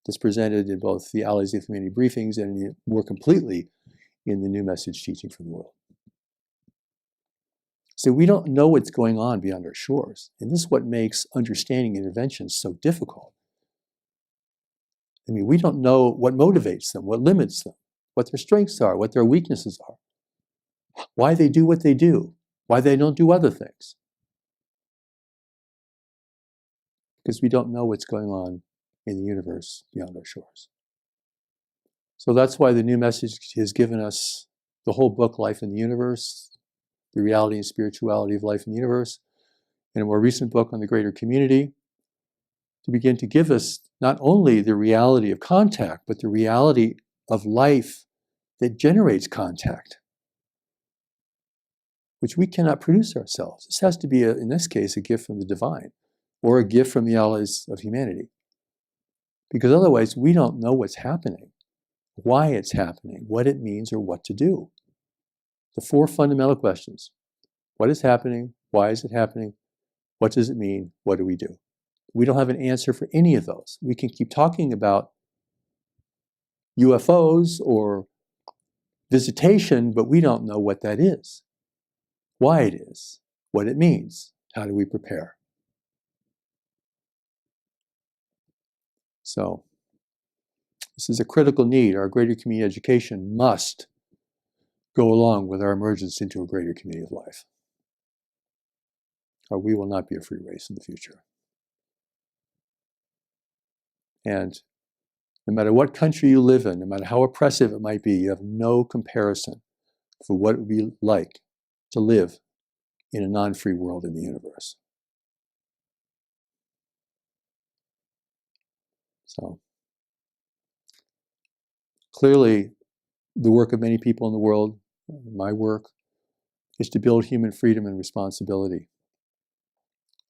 Speaker 2: It's presented in both the Allies of Humanity briefings and more completely in the New Message Teaching for the World. So we don't know what's going on beyond our shores. And this is what makes understanding interventions so difficult. I mean, we don't know what motivates them, what limits them, what their strengths are, what their weaknesses are, why they do what they do, why they don't do other things. Because we don't know what's going on in the universe beyond our shores. So that's why the New Message has given us the whole book, Life in the Universe, the reality and spirituality of life in the universe, and a more recent book on the greater community, to begin to give us not only the reality of contact, but the reality of life that generates contact, which we cannot produce ourselves. This has to be, in this case, a gift from the divine, or a gift from the Allies of Humanity. Because otherwise, we don't know what's happening, why it's happening, what it means, or what to do. The four fundamental questions. What is happening? Why is it happening? What does it mean? What do we do? We don't have an answer for any of those. We can keep talking about UFOs or visitation, but we don't know what that is, why it is, what it means, how do we prepare. So this is a critical need. Our greater community education must go along with our emergence into a greater community of life, or we will not be a free race in the future. And no matter what country you live in, no matter how oppressive it might be, you have no comparison for what it would be like to live in a non-free world in the universe. So clearly, the work of many people in the world, my work, is to build human freedom and responsibility.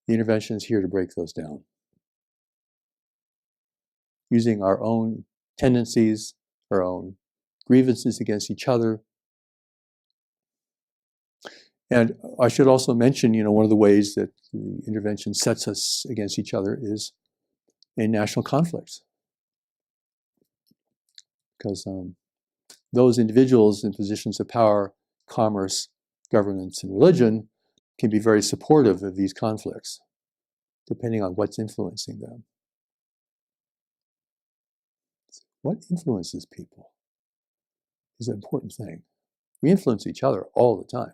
Speaker 2: The intervention is here to break those down. Using our own tendencies, our own grievances against each other. And I should also mention, one of the ways that the intervention sets us against each other is in national conflicts. Because those individuals in positions of power, commerce, governance, and religion can be very supportive of these conflicts, depending on what's influencing them. What influences people is an important thing. We influence each other all the time.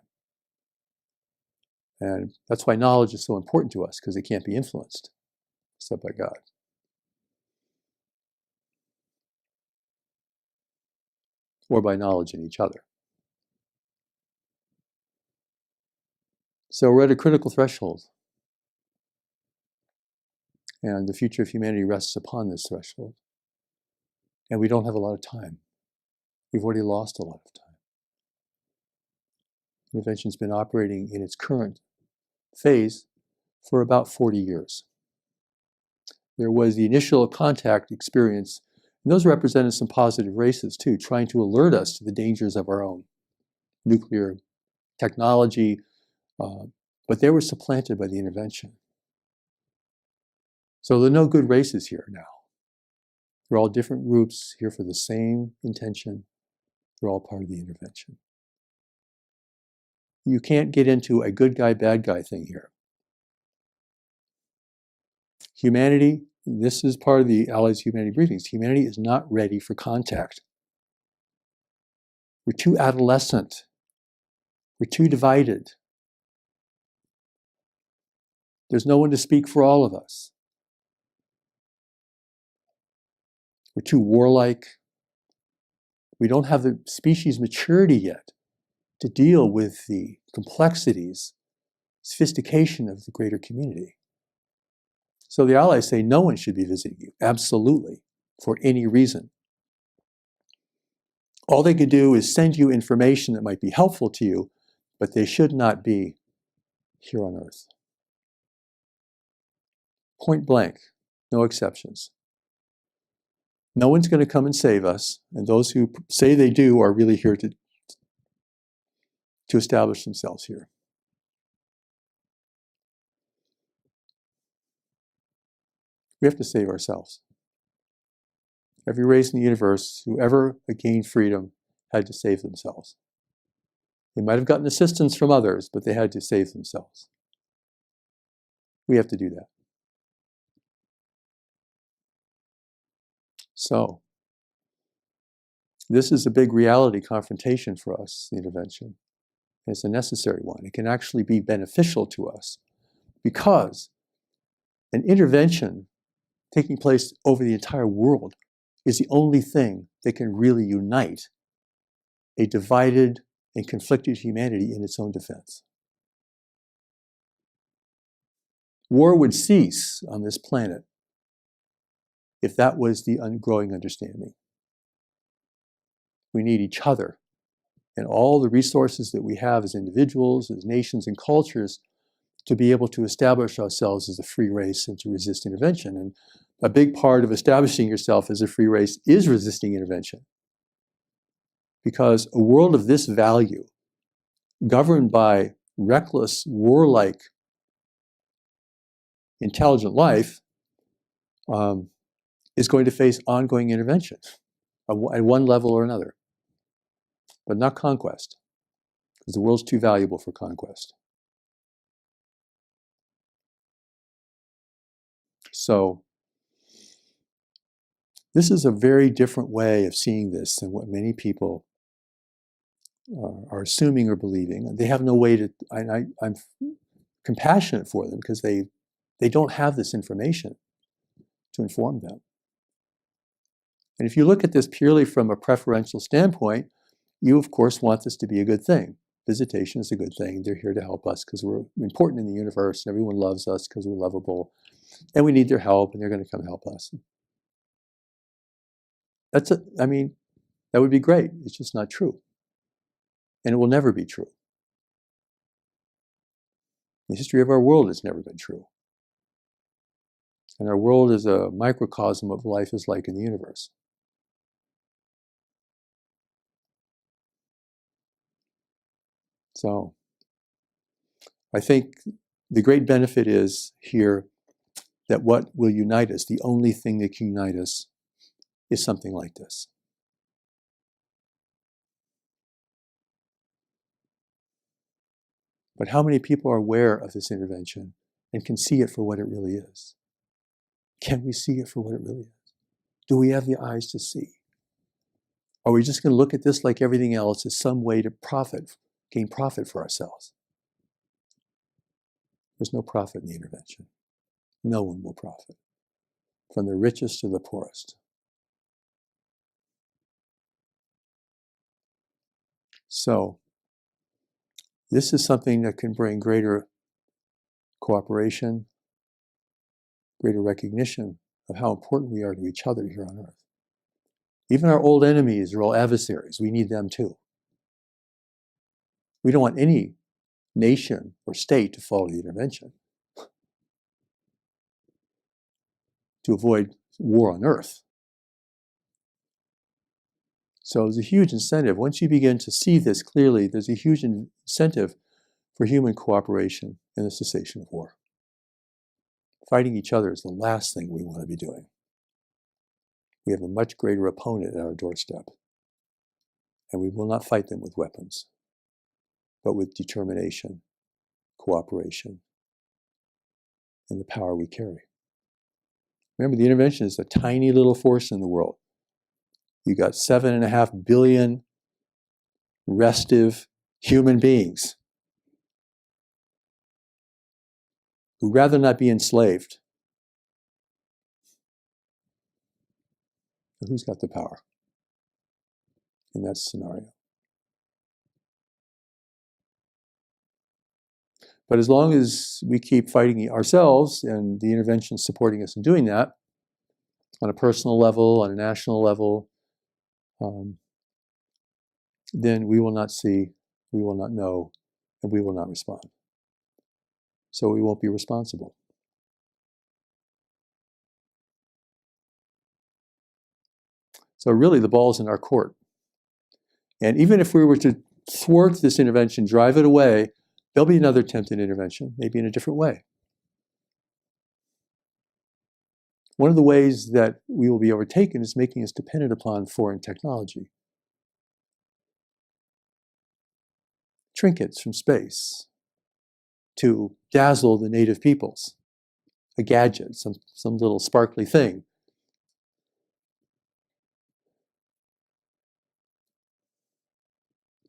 Speaker 2: And that's why knowledge is so important to us, because it can't be influenced except by God. Or by knowledge in each other. So we're at a critical threshold. And the future of humanity rests upon this threshold. and we don't have a lot of time. We've already lost a lot of time. Intervention's been operating in its current phase for about 40 years. There was the initial contact experience, and those represented some positive races too, trying to alert us to the dangers of our own nuclear technology, but they were supplanted by the intervention. So there are no good races here now. They're all different groups here for the same intention. They're all part of the intervention. You can't get into a good guy, bad guy thing here. Humanity, this is part of the Allies Humanity briefings. Humanity is not ready for contact. We're too adolescent. We're too divided. There's no one to speak for all of us. We're too warlike. We don't have the species maturity yet to deal with the complexities, sophistication of the greater community. So the Allies say no one should be visiting you, absolutely, for any reason. All they could do is send you information that might be helpful to you, but they should not be here on Earth. Point blank, no exceptions. No one's going to come and save us, and those who say they do are really here to establish themselves here. We have to save ourselves. Every race in the universe, whoever gained freedom, had to save themselves. They might have gotten assistance from others, but they had to save themselves. We have to do that. So, this is a big reality confrontation for us, the intervention. And it's a necessary one. It can actually be beneficial to us because an intervention taking place over the entire world is the only thing that can really unite a divided and conflicted humanity in its own defense. War would cease on this planet if that was the growing understanding. We need each other and all the resources that we have as individuals, as nations and cultures to be able to establish ourselves as a free race and to resist intervention. And a big part of establishing yourself as a free race is resisting intervention. Because a world of this value, governed by reckless, warlike, intelligent life, is going to face ongoing intervention at one level or another. But not conquest, because the world's too valuable for conquest. So, this is a very different way of seeing this than what many people are assuming or believing. They have no way to, I'm compassionate for them because they don't have this information to inform them. And if you look at this purely from a preferential standpoint, you of course want this to be a good thing. Visitation is a good thing. They're here to help us because we're important in the universe. Everyone loves us because we're lovable. And we need their help and they're going to come help us. That would be great. It's just not true. And it will never be true. The history of our world has never been true. And our world is a microcosm of life is like in the universe. So, I think the great benefit is here that what will unite us, the only thing that can unite us, is something like this. But how many people are aware of this intervention and can see it for what it really is? Can we see it for what it really is? Do we have the eyes to see? Are we just going to look at this like everything else as some way to gain profit for ourselves? There's no profit in the intervention. No one will profit, from the richest to the poorest. So, this is something that can bring greater cooperation, greater recognition of how important we are to each other here on Earth. Even our old enemies are all adversaries. We need them too. We don't want any nation or state to follow the intervention to avoid war on earth. So there's a huge incentive. Once you begin to see this clearly, there's a huge incentive for human cooperation and the cessation of war. Fighting each other is the last thing we want to be doing. We have a much greater opponent at our doorstep. And we will not fight them with weapons, but with determination, cooperation, and the power we carry. Remember, the intervention is a tiny little force in the world. You got 7.5 billion restive human beings who'd rather not be enslaved. Who's got the power in that scenario? But as long as we keep fighting ourselves and the intervention supporting us in doing that, on a personal level, on a national level, then we will not see, we will not know, and we will not respond. So we won't be responsible. So really the ball's in our court. And even if we were to thwart this intervention, drive it away, there'll be another attempt at intervention, maybe in a different way. One of the ways that we will be overtaken is making us dependent upon foreign technology. Trinkets from space to dazzle the native peoples. A gadget, some little sparkly thing.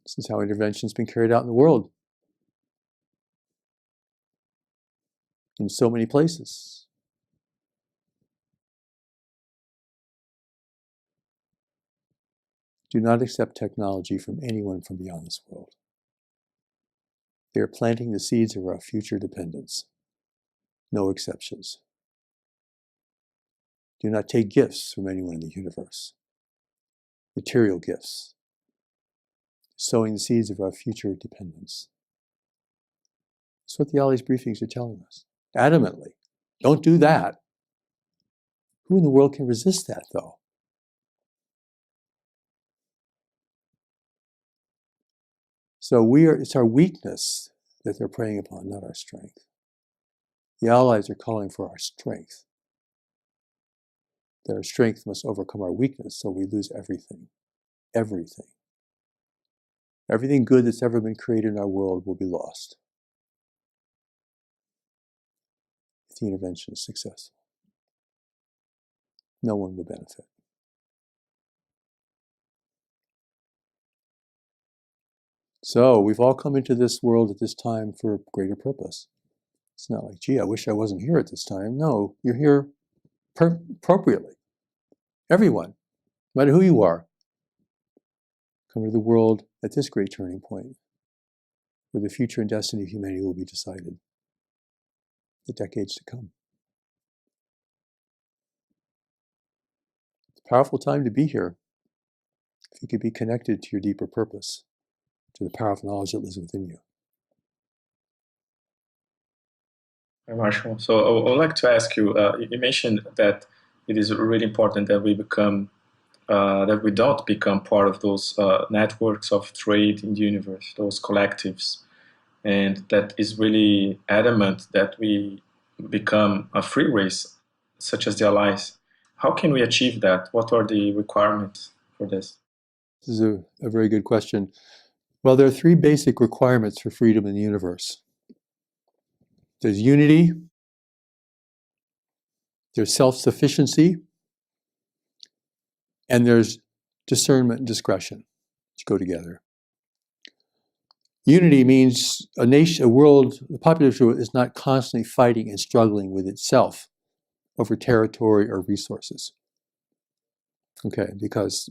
Speaker 2: This is how intervention's been carried out in the world. In so many places. Do not accept technology from anyone from beyond this world. They are planting the seeds of our future dependence. No exceptions. Do not take gifts from anyone in the universe. Material gifts. Sowing the seeds of our future dependence. That's what the Ali's briefings are telling us. Adamantly. Don't do that. Who in the world can resist that, though? So it's our weakness that they're preying upon, not our strength. The Allies are calling for our strength. That our strength must overcome our weakness, so we lose everything. Everything. Everything good that's ever been created in our world will be lost if the intervention is successful. No one will benefit. So we've all come into this world at this time for a greater purpose. It's not like, gee, I wish I wasn't here at this time. No, you're here appropriately. Everyone, no matter who you are, come to the world at this great turning point, where the future and destiny of humanity will be decided the decades to come. It's a powerful time to be here, if you could be connected to your deeper purpose, to the powerful knowledge that lives within you.
Speaker 1: Marshall, so I would like to ask you, you mentioned that it is really important that we become, that we don't become part of those networks of trade in the universe, those collectives, and that is really adamant that we become a free race, such as the Allies. How can we achieve that? What are the requirements for this?
Speaker 2: This is a very good question. Well, there are three basic requirements for freedom in the universe. There's unity, there's self-sufficiency, and there's discernment and discretion, which go together. Unity means a nation, a world, the population world is not constantly fighting and struggling with itself over territory or resources. Okay, because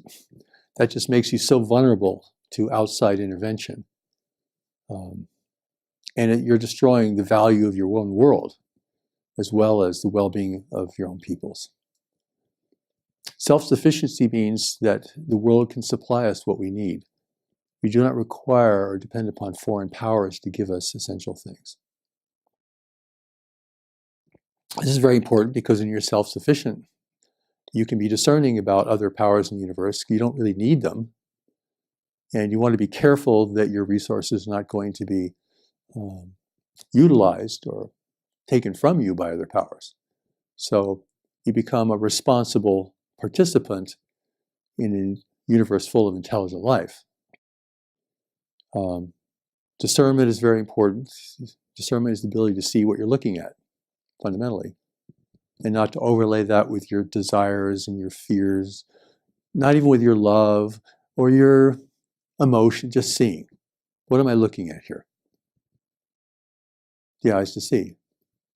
Speaker 2: that just makes you so vulnerable to outside intervention. And you're destroying the value of your own world, as well as the well-being of your own peoples. Self-sufficiency means that the world can supply us what we need. We do not require or depend upon foreign powers to give us essential things. This is very important because when you're self-sufficient, you can be discerning about other powers in the universe. You don't really need them. And you want to be careful that your resources are not going to be utilized or taken from you by other powers. So you become a responsible participant in a universe full of intelligent life. Discernment is very important. Discernment is the ability to see what you're looking at, fundamentally, and not to overlay that with your desires and your fears, not even with your love or your emotion, just seeing. What am I looking at here? The eyes to see.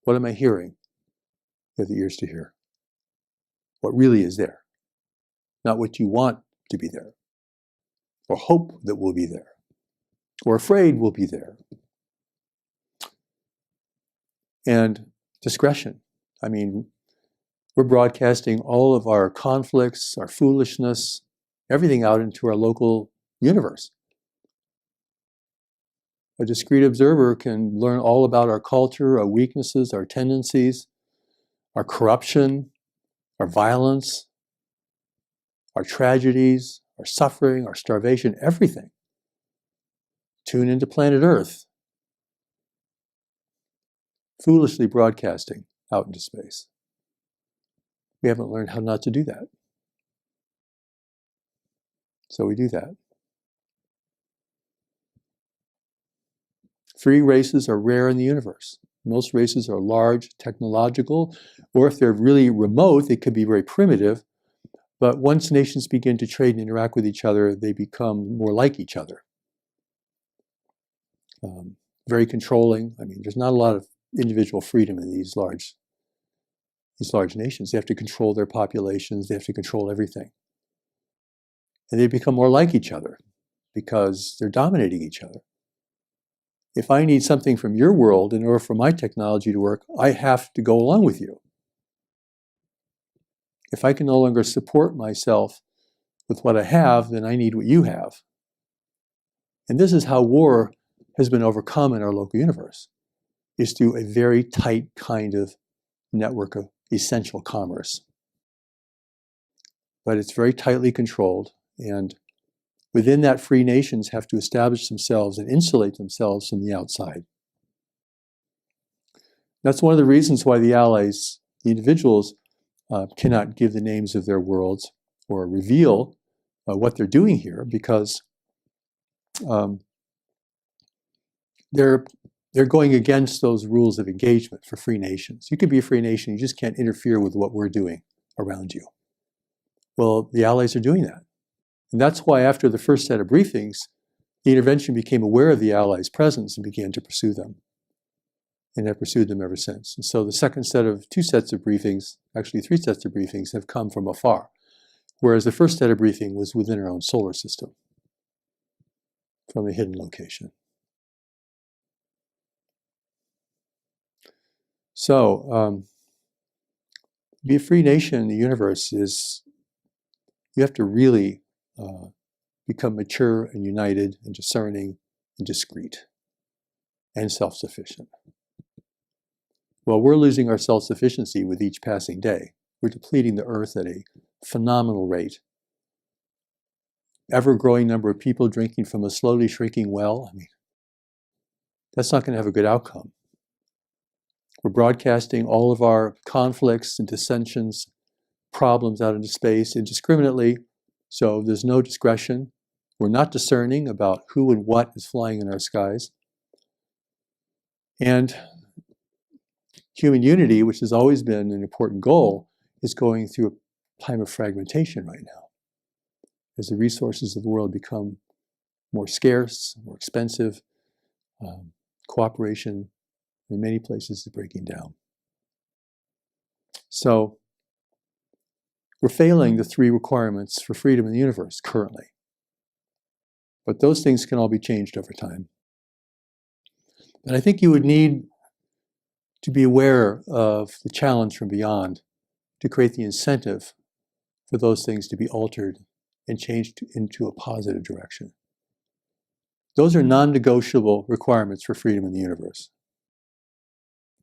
Speaker 2: What am I hearing? You have the ears to hear. What really is there? Not what you want to be there, or hope that will be there, or afraid will be there. And discretion. I mean, we're broadcasting all of our conflicts, our foolishness, everything out into our local universe. A discrete observer can learn all about our culture, our weaknesses, our tendencies, our corruption, our violence, our tragedies, our suffering, our starvation, everything. Tune into planet Earth. Foolishly broadcasting out into space. We haven't learned how not to do that. So we do that. Free races are rare in the universe. Most races are large, technological, or if they're really remote, they could be very primitive. But once nations begin to trade and interact with each other, they become more like each other. Very controlling. I mean, there's not a lot of individual freedom in these large nations. They have to control their populations. They have to control everything. And they become more like each other because they're dominating each other. If I need something from your world in order for my technology to work, I have to go along with you. If I can no longer support myself with what I have, then I need what you have. And this is how war has been overcome in our local universe, is through a very tight kind of network of essential commerce. But it's very tightly controlled, and within that, free nations have to establish themselves and insulate themselves from the outside. That's one of the reasons why the allies, the individuals, cannot give the names of their worlds or reveal what they're doing here, because they're going against those rules of engagement for free nations. You can be a free nation, you just can't interfere with what we're doing around you. Well, the allies are doing that. And that's why after the first set of briefings, the intervention became aware of the allies' presence and began to pursue them. And have pursued them ever since. And so the second set of 2 sets of briefings, actually 3 sets of briefings, have come from afar. Whereas the first set of briefing was within our own solar system, from a hidden location. So, be a free nation in the universe is, you have to really become mature and united and discerning and discreet and self-sufficient. Well, we're losing our self-sufficiency with each passing day. We're depleting the earth at a phenomenal rate. Ever-growing number of people drinking from a slowly shrinking well. I mean, that's not going to have a good outcome. We're broadcasting all of our conflicts and dissensions, problems out into space indiscriminately, so there's no discretion. We're not discerning about who and what is flying in our skies. And human unity, which has always been an important goal, is going through a time of fragmentation right now. As the resources of the world become more scarce, more expensive, cooperation in many places is breaking down. So we're failing the 3 requirements for freedom in the universe currently. But those things can all be changed over time. And I think you would need to be aware of the challenge from beyond to create the incentive for those things to be altered and changed into a positive direction. Those are non-negotiable requirements for freedom in the universe.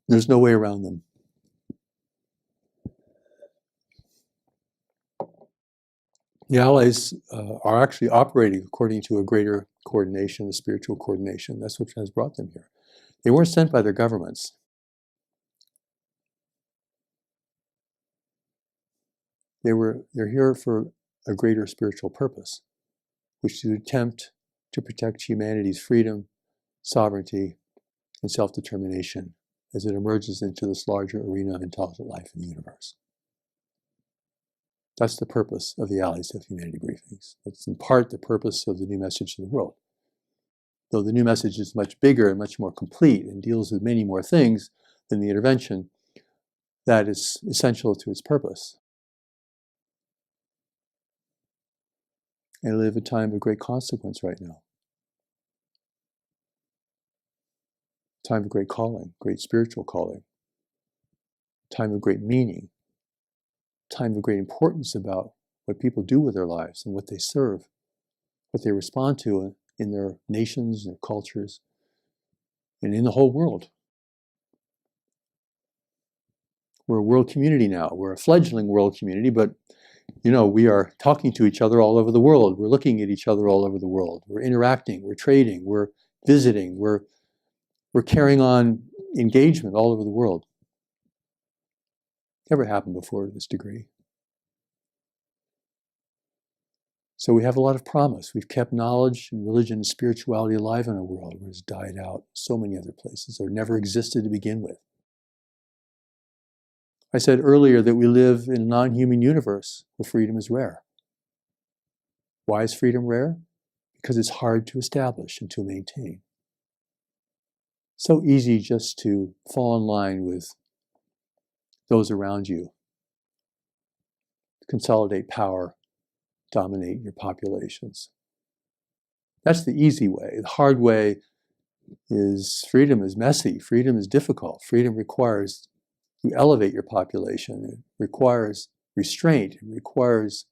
Speaker 2: There's no way around them. The allies are actually operating according to a greater coordination, a spiritual coordination. That's what has brought them here. They weren't sent by their governments. They're here for a greater spiritual purpose, which is to attempt to protect humanity's freedom, sovereignty, and self-determination as it emerges into this larger arena of intelligent life in the universe. That's the purpose of the Allies of Humanity briefings. That's in part the purpose of the New Message to the World. Though the New Message is much bigger and much more complete and deals with many more things than the intervention, that is essential to its purpose. And we live a time of great consequence right now. Time of great calling, great spiritual calling. Time of great meaning. Time of great importance about what people do with their lives and what they serve, what they respond to in their nations, their cultures, and in the whole world. We're a world community now. We're a fledgling world community, but we are talking to each other all over the world. We're looking at each other all over the world. We're interacting, we're trading, we're visiting, we're carrying on engagement all over the world. Never happened before to this degree. So we have a lot of promise. We've kept knowledge and religion and spirituality alive in our world, where it's died out so many other places or never existed to begin with. I said earlier that we live in a non-human universe where freedom is rare. Why is freedom rare? Because it's hard to establish and to maintain. So easy just to fall in line with those around you, consolidate power, dominate your populations. That's the easy way. The hard way is freedom is messy, freedom is difficult. Freedom requires you elevate your population. It requires restraint, it requires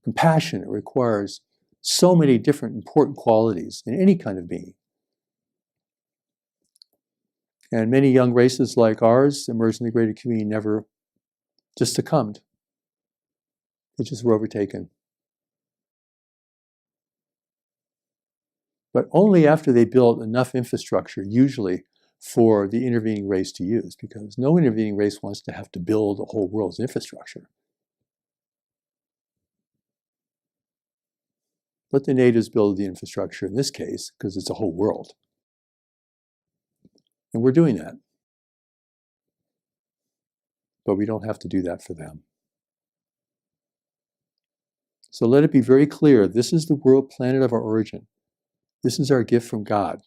Speaker 2: compassion, it requires so many different important qualities in any kind of being. And many young races like ours, emerged in the greater community, never just succumbed. They just were overtaken. But only after they built enough infrastructure, usually for the intervening race to use, because no intervening race wants to have to build the whole world's infrastructure. Let the natives build the infrastructure in this case, because it's a whole world. And we're doing that. But we don't have to do that for them. So let it be very clear, this is the world planet of our origin. This is our gift from God.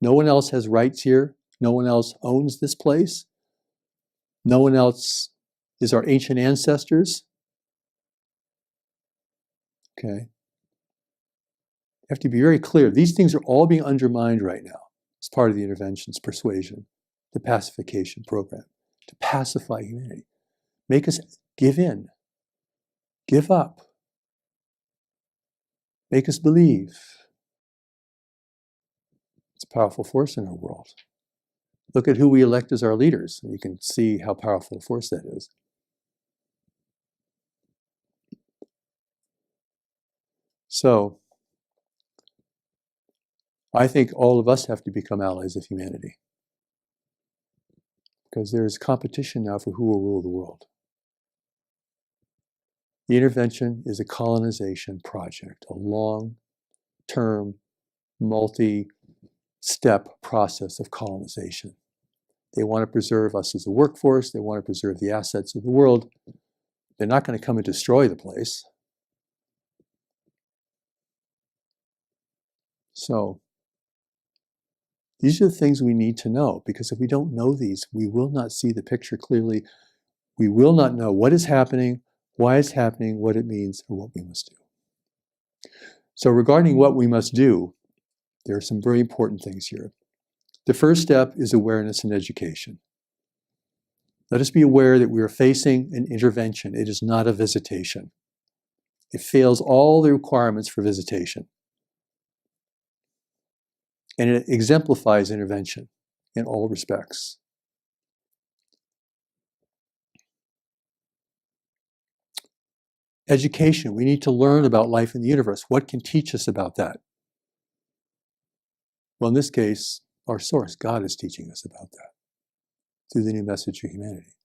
Speaker 2: No one else has rights here. No one else owns this place. No one else is our ancient ancestors. Okay. You have to be very clear. These things are all being undermined right now as part of the intervention's persuasion, the pacification program, to pacify humanity. Make us give in, give up, make us believe. It's a powerful force in our world. Look at who we elect as our leaders, and you can see how powerful a force that is. So, I think all of us have to become allies of humanity, because there is competition now for who will rule the world. The intervention is a colonization project, a long-term, multi-step process of colonization. They want to preserve us as a workforce. They want to preserve the assets of the world. They're not going to come and destroy the place. So, these are the things we need to know, because if we don't know these, we will not see the picture clearly. We will not know what is happening, why it's happening, what it means, or what we must do. So regarding what we must do, there are some very important things here. The first step is awareness and education. Let us be aware that we are facing an intervention. It is not a visitation. It fails all the requirements for visitation. And it exemplifies intervention in all respects. Education. We need to learn about life in the universe. What can teach us about that? Well, in this case, our source, God, is teaching us about that through the new message of humanity.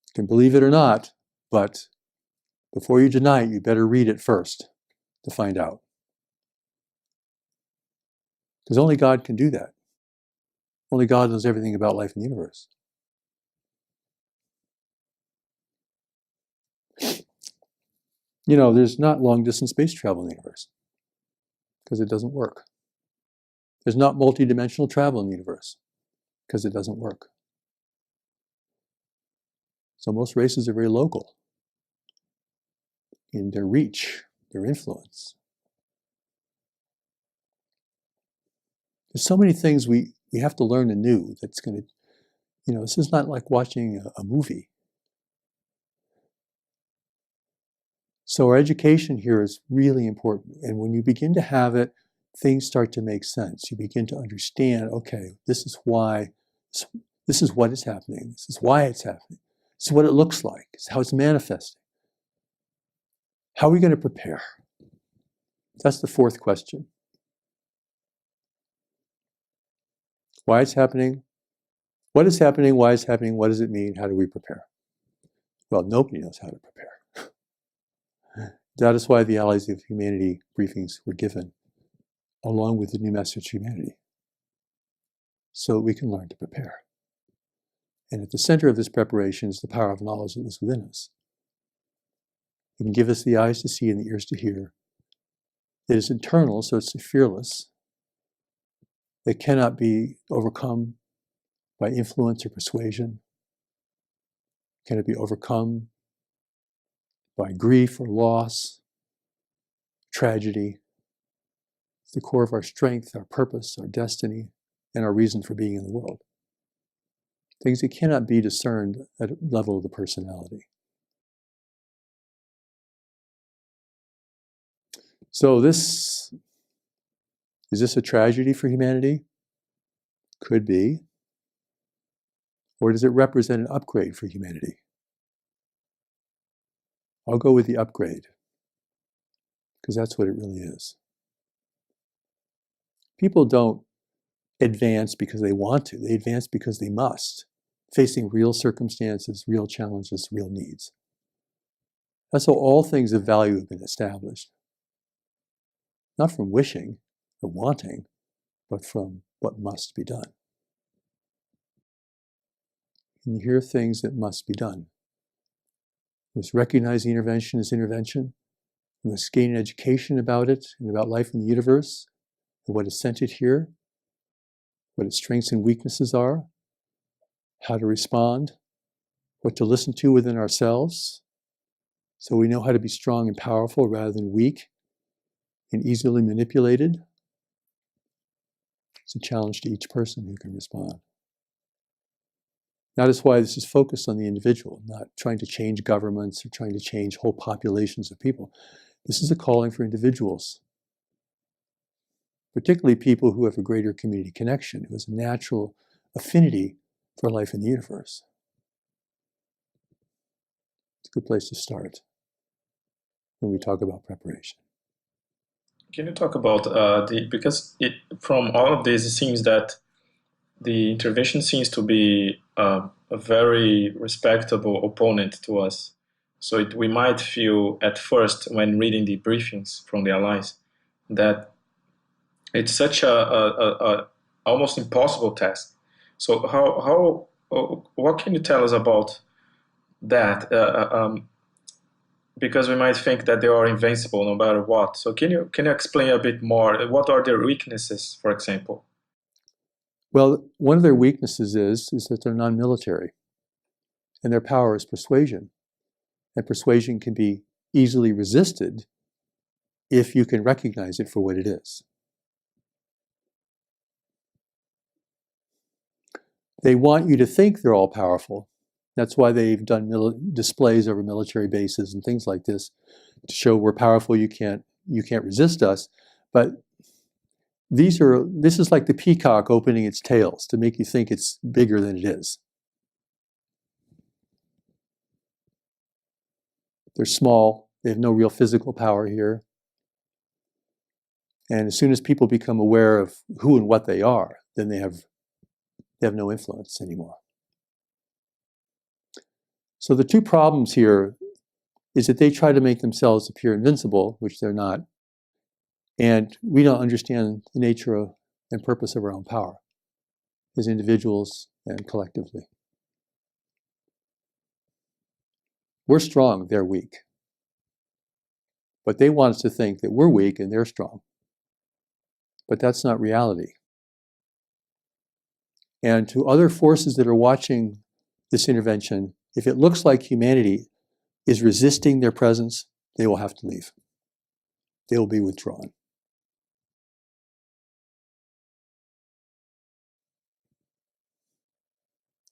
Speaker 2: You can believe it or not, but before you deny it, you better read it first to find out. Because only God can do that. Only God knows everything about life in the universe. You know, there's not long-distance space travel in the universe because it doesn't work. There's not multidimensional travel in the universe because it doesn't work. So most races are very local in their reach, their influence. There's so many things we have to learn anew that's going to, you know, this is not like watching a movie. So our education here is really important. And when you begin to have it, things start to make sense. You begin to understand, okay, this is why, this is what is happening. This is why it's happening. This is what it looks like. This is how it's manifesting. How are we going to prepare? That's the fourth question. Why it's happening? What is happening? Why it's happening? What does it mean? How do we prepare? Well, nobody knows how to prepare. That is why the Allies of Humanity briefings were given, along with the new message of humanity, so we can learn to prepare. And at the center of this preparation is the power of knowledge that is within us. It can give us the eyes to see and the ears to hear. It is internal, so it's fearless. It cannot be overcome by influence or persuasion. Can it be overcome by grief or loss, tragedy? It's the core of our strength, our purpose, our destiny, and our reason for being in the world. Things that cannot be discerned at a level of the personality. So is this a tragedy for humanity? Could be. Or does it represent an upgrade for humanity? I'll go with the upgrade, because that's what it really is. People don't advance because they want to. They advance because they must, facing real circumstances, real challenges, real needs. That's how all things of value have been established. Not from wishing or wanting, but from what must be done. And you hear things that must be done. We must recognize the intervention as intervention. We must gain an education about it and about life in the universe, and what is centered here, what its strengths and weaknesses are, how to respond, what to listen to within ourselves, so we know how to be strong and powerful rather than weak and easily manipulated. It's a challenge to each person who can respond. That is why this is focused on the individual, not trying to change governments or trying to change whole populations of people. This is a calling for individuals, particularly people who have a greater community connection, who has a natural affinity for life in the universe. It's a good place to start when we talk about preparation.
Speaker 1: Can you talk about because from all of this, it seems that the intervention seems to be a very respectable opponent to us. So we might feel at first when reading the briefings from the Allies that it's such a almost impossible task. So what can you tell us about that? Because we might think that they are invincible no matter what. So can you explain a bit more? What are their weaknesses, for example?
Speaker 2: Well, one of their weaknesses is that they're non-military, and their power is persuasion. And persuasion can be easily resisted if you can recognize it for what it is. They want you to think they're all powerful. That's why they've done displays over military bases and things like this to show we're powerful. You can't resist us. But this is like the peacock opening its tails to make you think it's bigger than it is. They're small. They have no real physical power here. And as soon as people become aware of who and what they are, then they have no influence anymore. So the two problems here is that they try to make themselves appear invincible, which they're not, and we don't understand the nature of and purpose of our own power as individuals and collectively. We're strong, they're weak. But they want us to think that we're weak and they're strong. But that's not reality. And to other forces that are watching this intervention, if it looks like humanity is resisting their presence, they will have to leave. They will be withdrawn.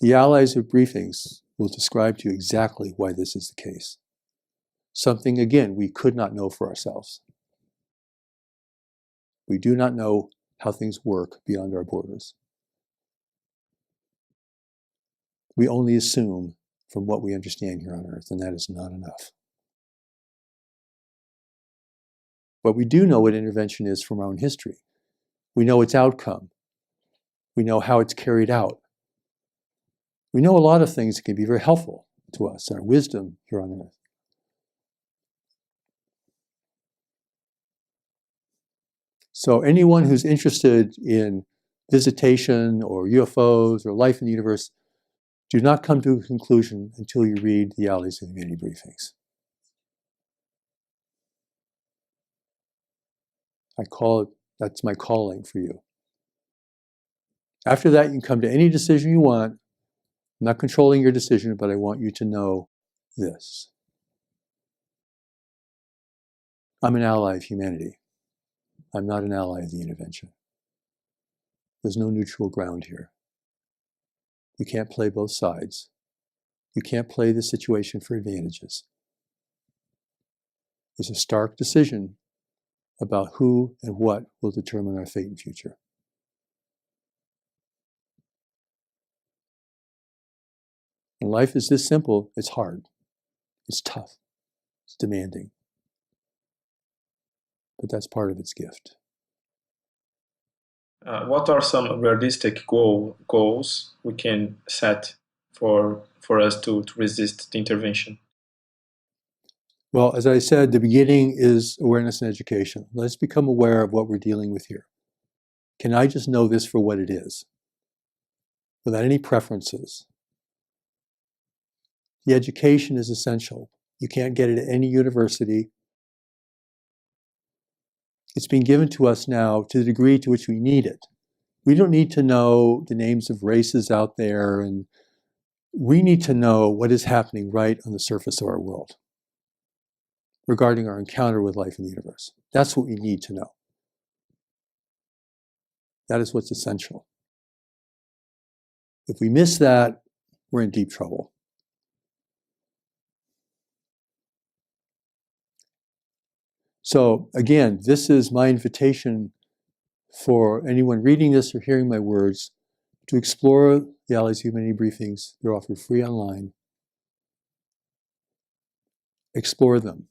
Speaker 2: The allies of briefings will describe to you exactly why this is the case. Something, again, we could not know for ourselves. We do not know how things work beyond our borders. We only assume from what we understand here on Earth, and that is not enough. But we do know what intervention is from our own history. We know its outcome. We know how it's carried out. We know a lot of things that can be very helpful to us, our wisdom here on Earth. So anyone who's interested in visitation or UFOs or life in the universe, do not come to a conclusion until you read the Allies of Humanity briefings. I call it, that's my calling for you. After that, you can come to any decision you want. I'm not controlling your decision, but I want you to know this. I'm an ally of humanity. I'm not an ally of the intervention. There's no neutral ground here. You can't play both sides. You can't play the situation for advantages. It's a stark decision about who and what will determine our fate and future. And life is this simple. It's hard. It's tough. It's demanding. But that's part of its gift.
Speaker 1: What are some realistic goals we can set for us to resist the intervention?
Speaker 2: Well, as I said, the beginning is awareness and education. Let's become aware of what we're dealing with here. Can I just know this for what it is, without any preferences? The education is essential. You can't get it at any university. It's being given to us now to the degree to which we need it. We don't need to know the names of races out there, and we need to know what is happening right on the surface of our world regarding our encounter with life in the universe. That's what we need to know. That is what's essential. If we miss that, we're in deep trouble. So again, this is my invitation for anyone reading this or hearing my words to explore the Allies of Humanity briefings. They're offered free online. Explore them.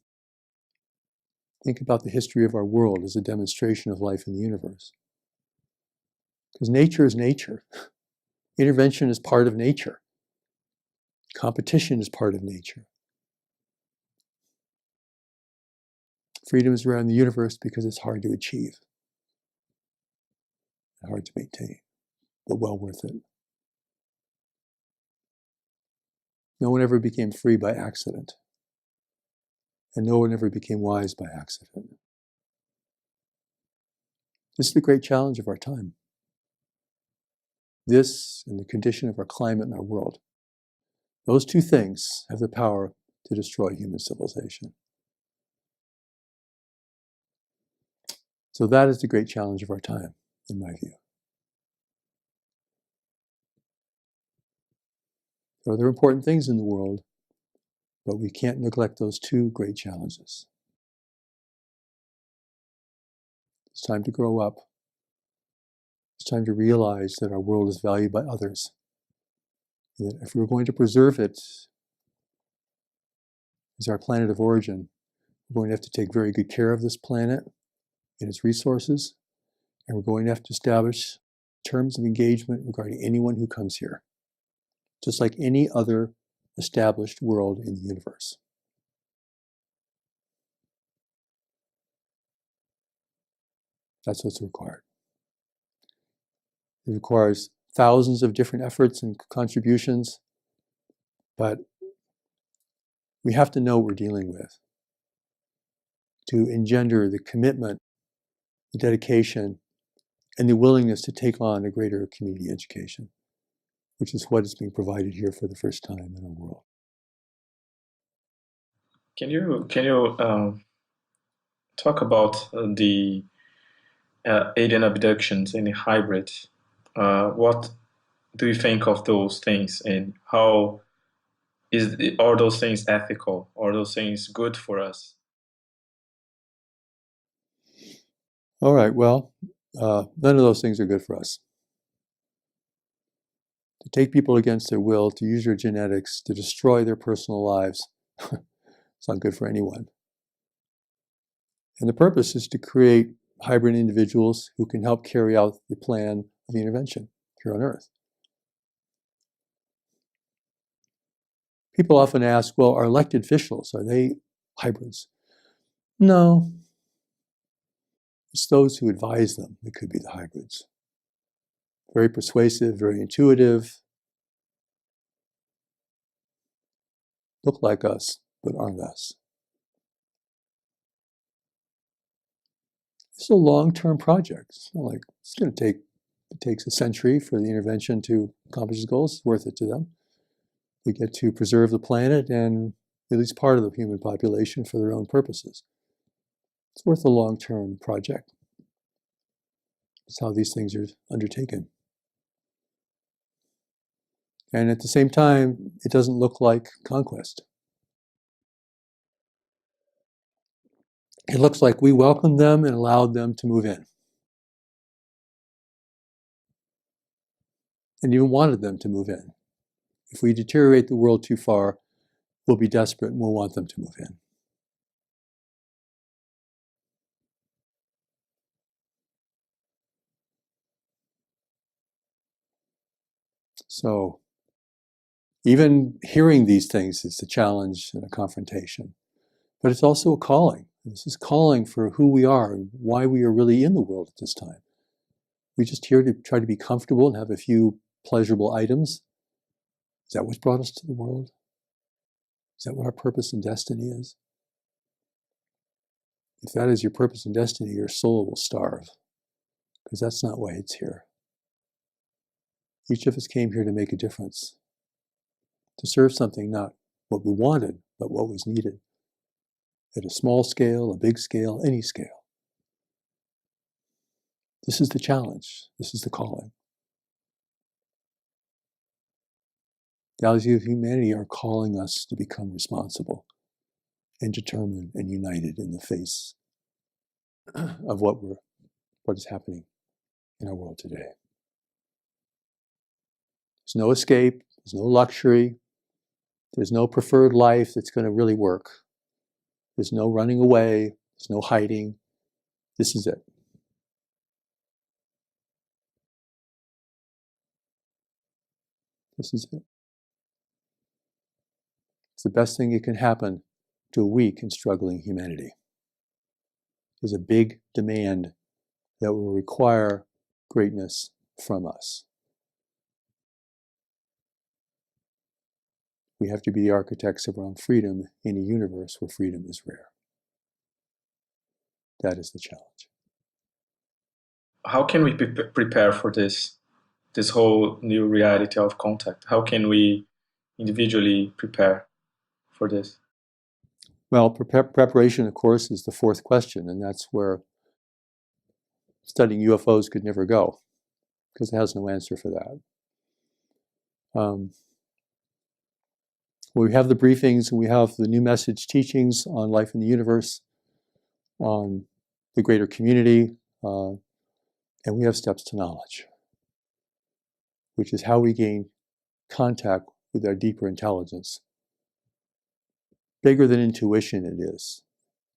Speaker 2: Think about the history of our world as a demonstration of life in the universe. Because nature is nature. Intervention is part of nature. Competition is part of nature. Freedom is around the universe because it's hard to achieve. Hard to maintain, but well worth it. No one ever became free by accident. And no one ever became wise by accident. This is the great challenge of our time. This and the condition of our climate and our world. Those two things have the power to destroy human civilization. So that is the great challenge of our time, in my view. There are other important things in the world, but we can't neglect those two great challenges. It's time to grow up. It's time to realize that our world is valued by others. And that if we're going to preserve it as our planet of origin, we're going to have to take very good care of this planet and its resources, and we're going to have to establish terms of engagement regarding anyone who comes here, just like any other established world in the universe. That's what's required. It requires thousands of different efforts and contributions, but we have to know what we're dealing with to engender the commitment, the dedication, and the willingness to take on a greater community education, which is what is being provided here for the first time in our world.
Speaker 1: Can you talk about the alien abductions and the hybrid? What do you think of those things, and how are those things ethical? Are those things good for us?
Speaker 2: All right, well, none of those things are good for us. To take people against their will, to use your genetics, to destroy their personal lives, it's not good for anyone. And the purpose is to create hybrid individuals who can help carry out the plan of the intervention here on Earth. People often ask, well, are elected officials, are they hybrids? No. It's those who advise them that could be the hybrids. Very persuasive, very intuitive, look like us, but aren't us. It's a long-term project. It's not like it's going to take, it takes a century for the intervention to accomplish its goals. It's worth it to them. They get to preserve the planet and at least part of the human population for their own purposes. It's worth a long-term project. It's how these things are undertaken. And at the same time, it doesn't look like conquest. It looks like we welcomed them and allowed them to move in. And even wanted them to move in. If we deteriorate the world too far, we'll be desperate and we'll want them to move in. So, even hearing these things is a challenge and a confrontation. But it's also a calling. This is calling for who we are and why we are really in the world at this time. We're just here to try to be comfortable and have a few pleasurable items. Is that what's brought us to the world? Is that what our purpose and destiny is? If that is your purpose and destiny, your soul will starve, because that's not why it's here. Each of us came here to make a difference, to serve something, not what we wanted, but what was needed. At a small scale, a big scale, any scale. This is the challenge. This is the calling. The Allies of Humanity are calling us to become responsible and determined and united in the face of what is happening in our world today. There's no escape, there's no luxury, there's no preferred life that's going to really work. There's no running away, there's no hiding. This is it. This is it. It's the best thing that can happen to a weak and struggling humanity. There's a big demand that will require greatness from us. We have to be the architects of our own freedom in a universe where freedom is rare. That is the challenge.
Speaker 1: How can we prepare for this whole new reality of contact? How can we individually prepare for this?
Speaker 2: Well, preparation, of course, is the fourth question, and that's where studying UFOs could never go, because it has no answer for that. we have the briefings, we have the new message teachings on life in the universe, on the greater community, and we have steps to knowledge, which is how we gain contact with our deeper intelligence. Bigger than intuition it is.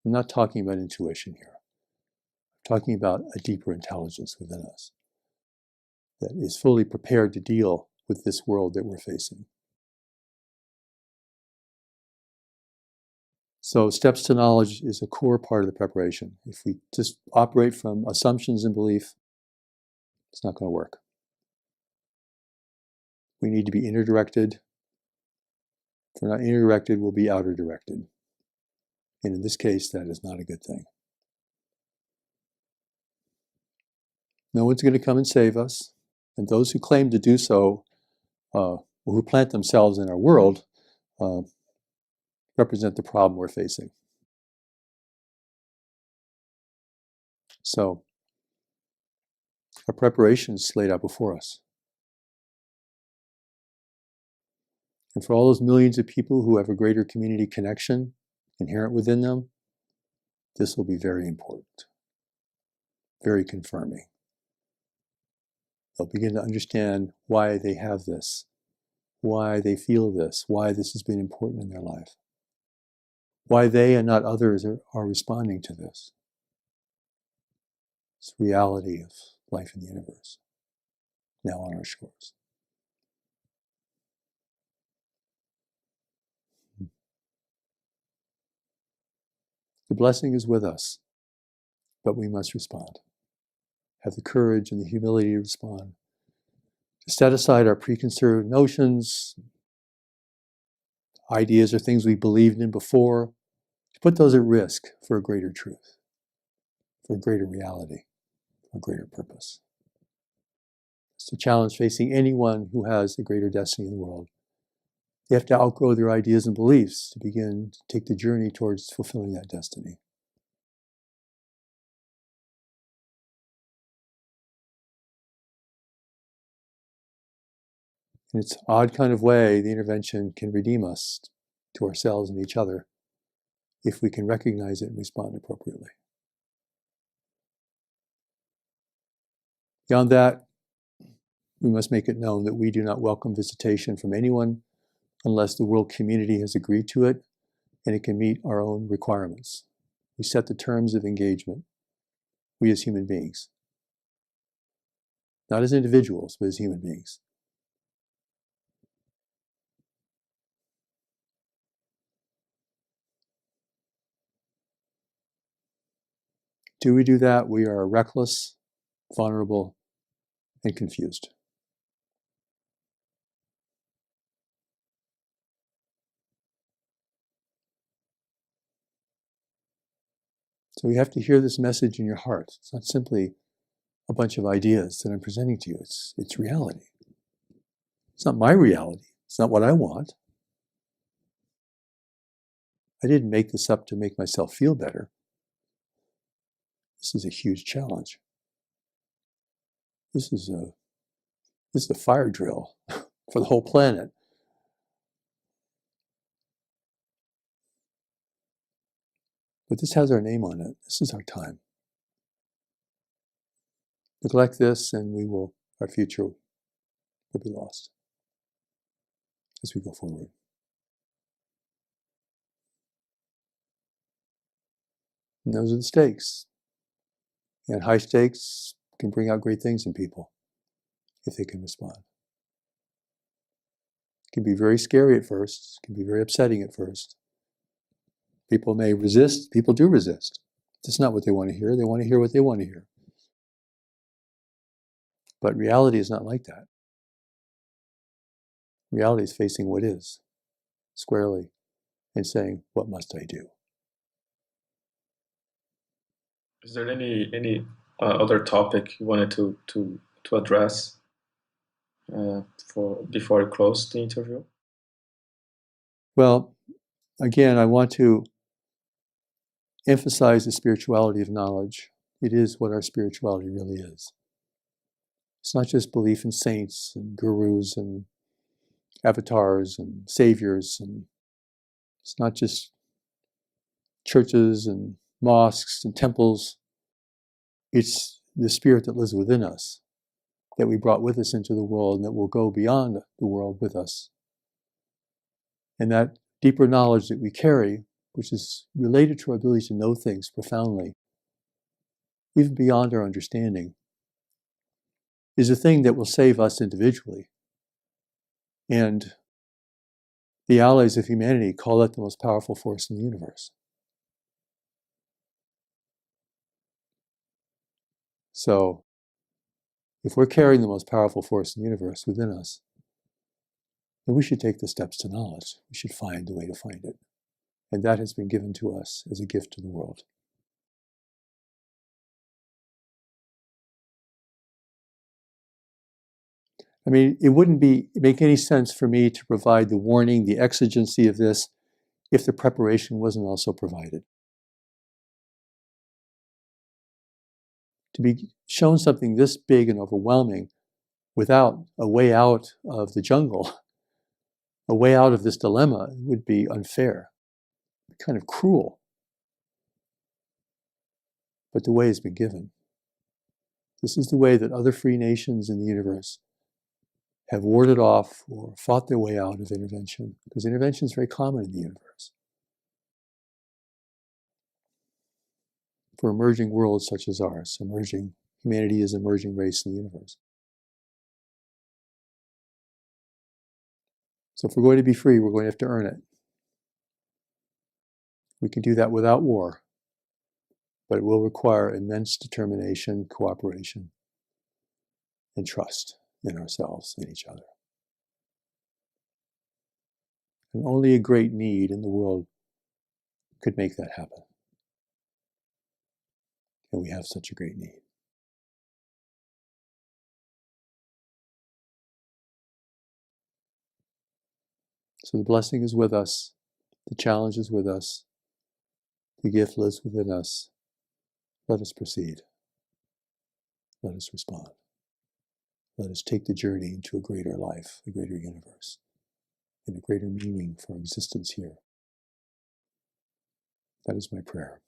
Speaker 2: I'm not talking about intuition here. I'm talking about a deeper intelligence within us that is fully prepared to deal with this world that we're facing. So steps to knowledge is a core part of the preparation. If we just operate from assumptions and belief, it's not going to work. We need to be inner directed. If we're not inner directed, we'll be outer directed. And in this case, that is not a good thing. No one's going to come and save us. And those who claim to do so, or who plant themselves in our world, represent the problem we're facing. So, our preparation is laid out before us. And for all those millions of people who have a greater community connection inherent within them, this will be very important, very confirming. They'll begin to understand why they have this, why they feel this, why this has been important in their life, why they and not others are responding to this. It's reality of life in the universe, now on our shores. The blessing is with us, but we must respond. Have the courage and the humility to respond. To set aside our preconceived notions, ideas or things we believed in before, to put those at risk for a greater truth, for a greater reality, for a greater purpose. It's a challenge facing anyone who has a greater destiny in the world. They have to outgrow their ideas and beliefs to begin to take the journey towards fulfilling that destiny. In its odd kind of way, the intervention can redeem us to ourselves and each other if we can recognize it and respond appropriately. Beyond that, we must make it known that we do not welcome visitation from anyone unless the world community has agreed to it and it can meet our own requirements. We set the terms of engagement, we as human beings. Not as individuals, but as human beings. Do we do that? We are reckless, vulnerable, and confused. So you have to hear this message in your heart. It's not simply a bunch of ideas that I'm presenting to you. It's reality. It's not my reality. It's not what I want. I didn't make this up to make myself feel better. This is a huge challenge. This is a fire drill for the whole planet. But this has our name on it. This is our time. Neglect this and our future will be lost as we go forward. And those are the stakes. And high stakes can bring out great things in people if they can respond. It can be very scary at first. It can be very upsetting at first. People may resist. People do resist. That's not what they want to hear. They want to hear what they want to hear. But reality is not like that. Reality is facing what is, squarely, and saying, what must I do?
Speaker 1: Is there any other topic you wanted to address before I close the interview?
Speaker 2: Well, again, I want to emphasize the spirituality of knowledge. It is what our spirituality really is. It's not just belief in saints and gurus and avatars and saviors, and it's not just churches and mosques and temples. It's the spirit that lives within us, that we brought with us into the world, and that will go beyond the world with us. And that deeper knowledge that we carry, which is related to our ability to know things profoundly, even beyond our understanding, is a thing that will save us individually. And the allies of humanity call it the most powerful force in the universe. So, if we're carrying the most powerful force in the universe within us, then we should take the steps to knowledge. We should find a way to find it. And that has been given to us as a gift to the world. I mean, it wouldn't make any sense for me to provide the warning, the exigency of this, if the preparation wasn't also provided. To be shown something this big and overwhelming without a way out of the jungle, a way out of this dilemma, would be unfair, kind of cruel. But the way has been given. This is the way that other free nations in the universe have warded off or fought their way out of intervention, because intervention is very common in the universe. For emerging worlds such as ours, humanity is an emerging race in the universe. So if we're going to be free, we're going to have to earn it. We can do that without war, but it will require immense determination, cooperation, and trust in ourselves and each other. And only a great need in the world could make that happen. And we have such a great need. So the blessing is with us, the challenge is with us, the gift lives within us. Let us proceed. Let us respond. Let us take the journey into a greater life, a greater universe, and a greater meaning for existence here. That is my prayer.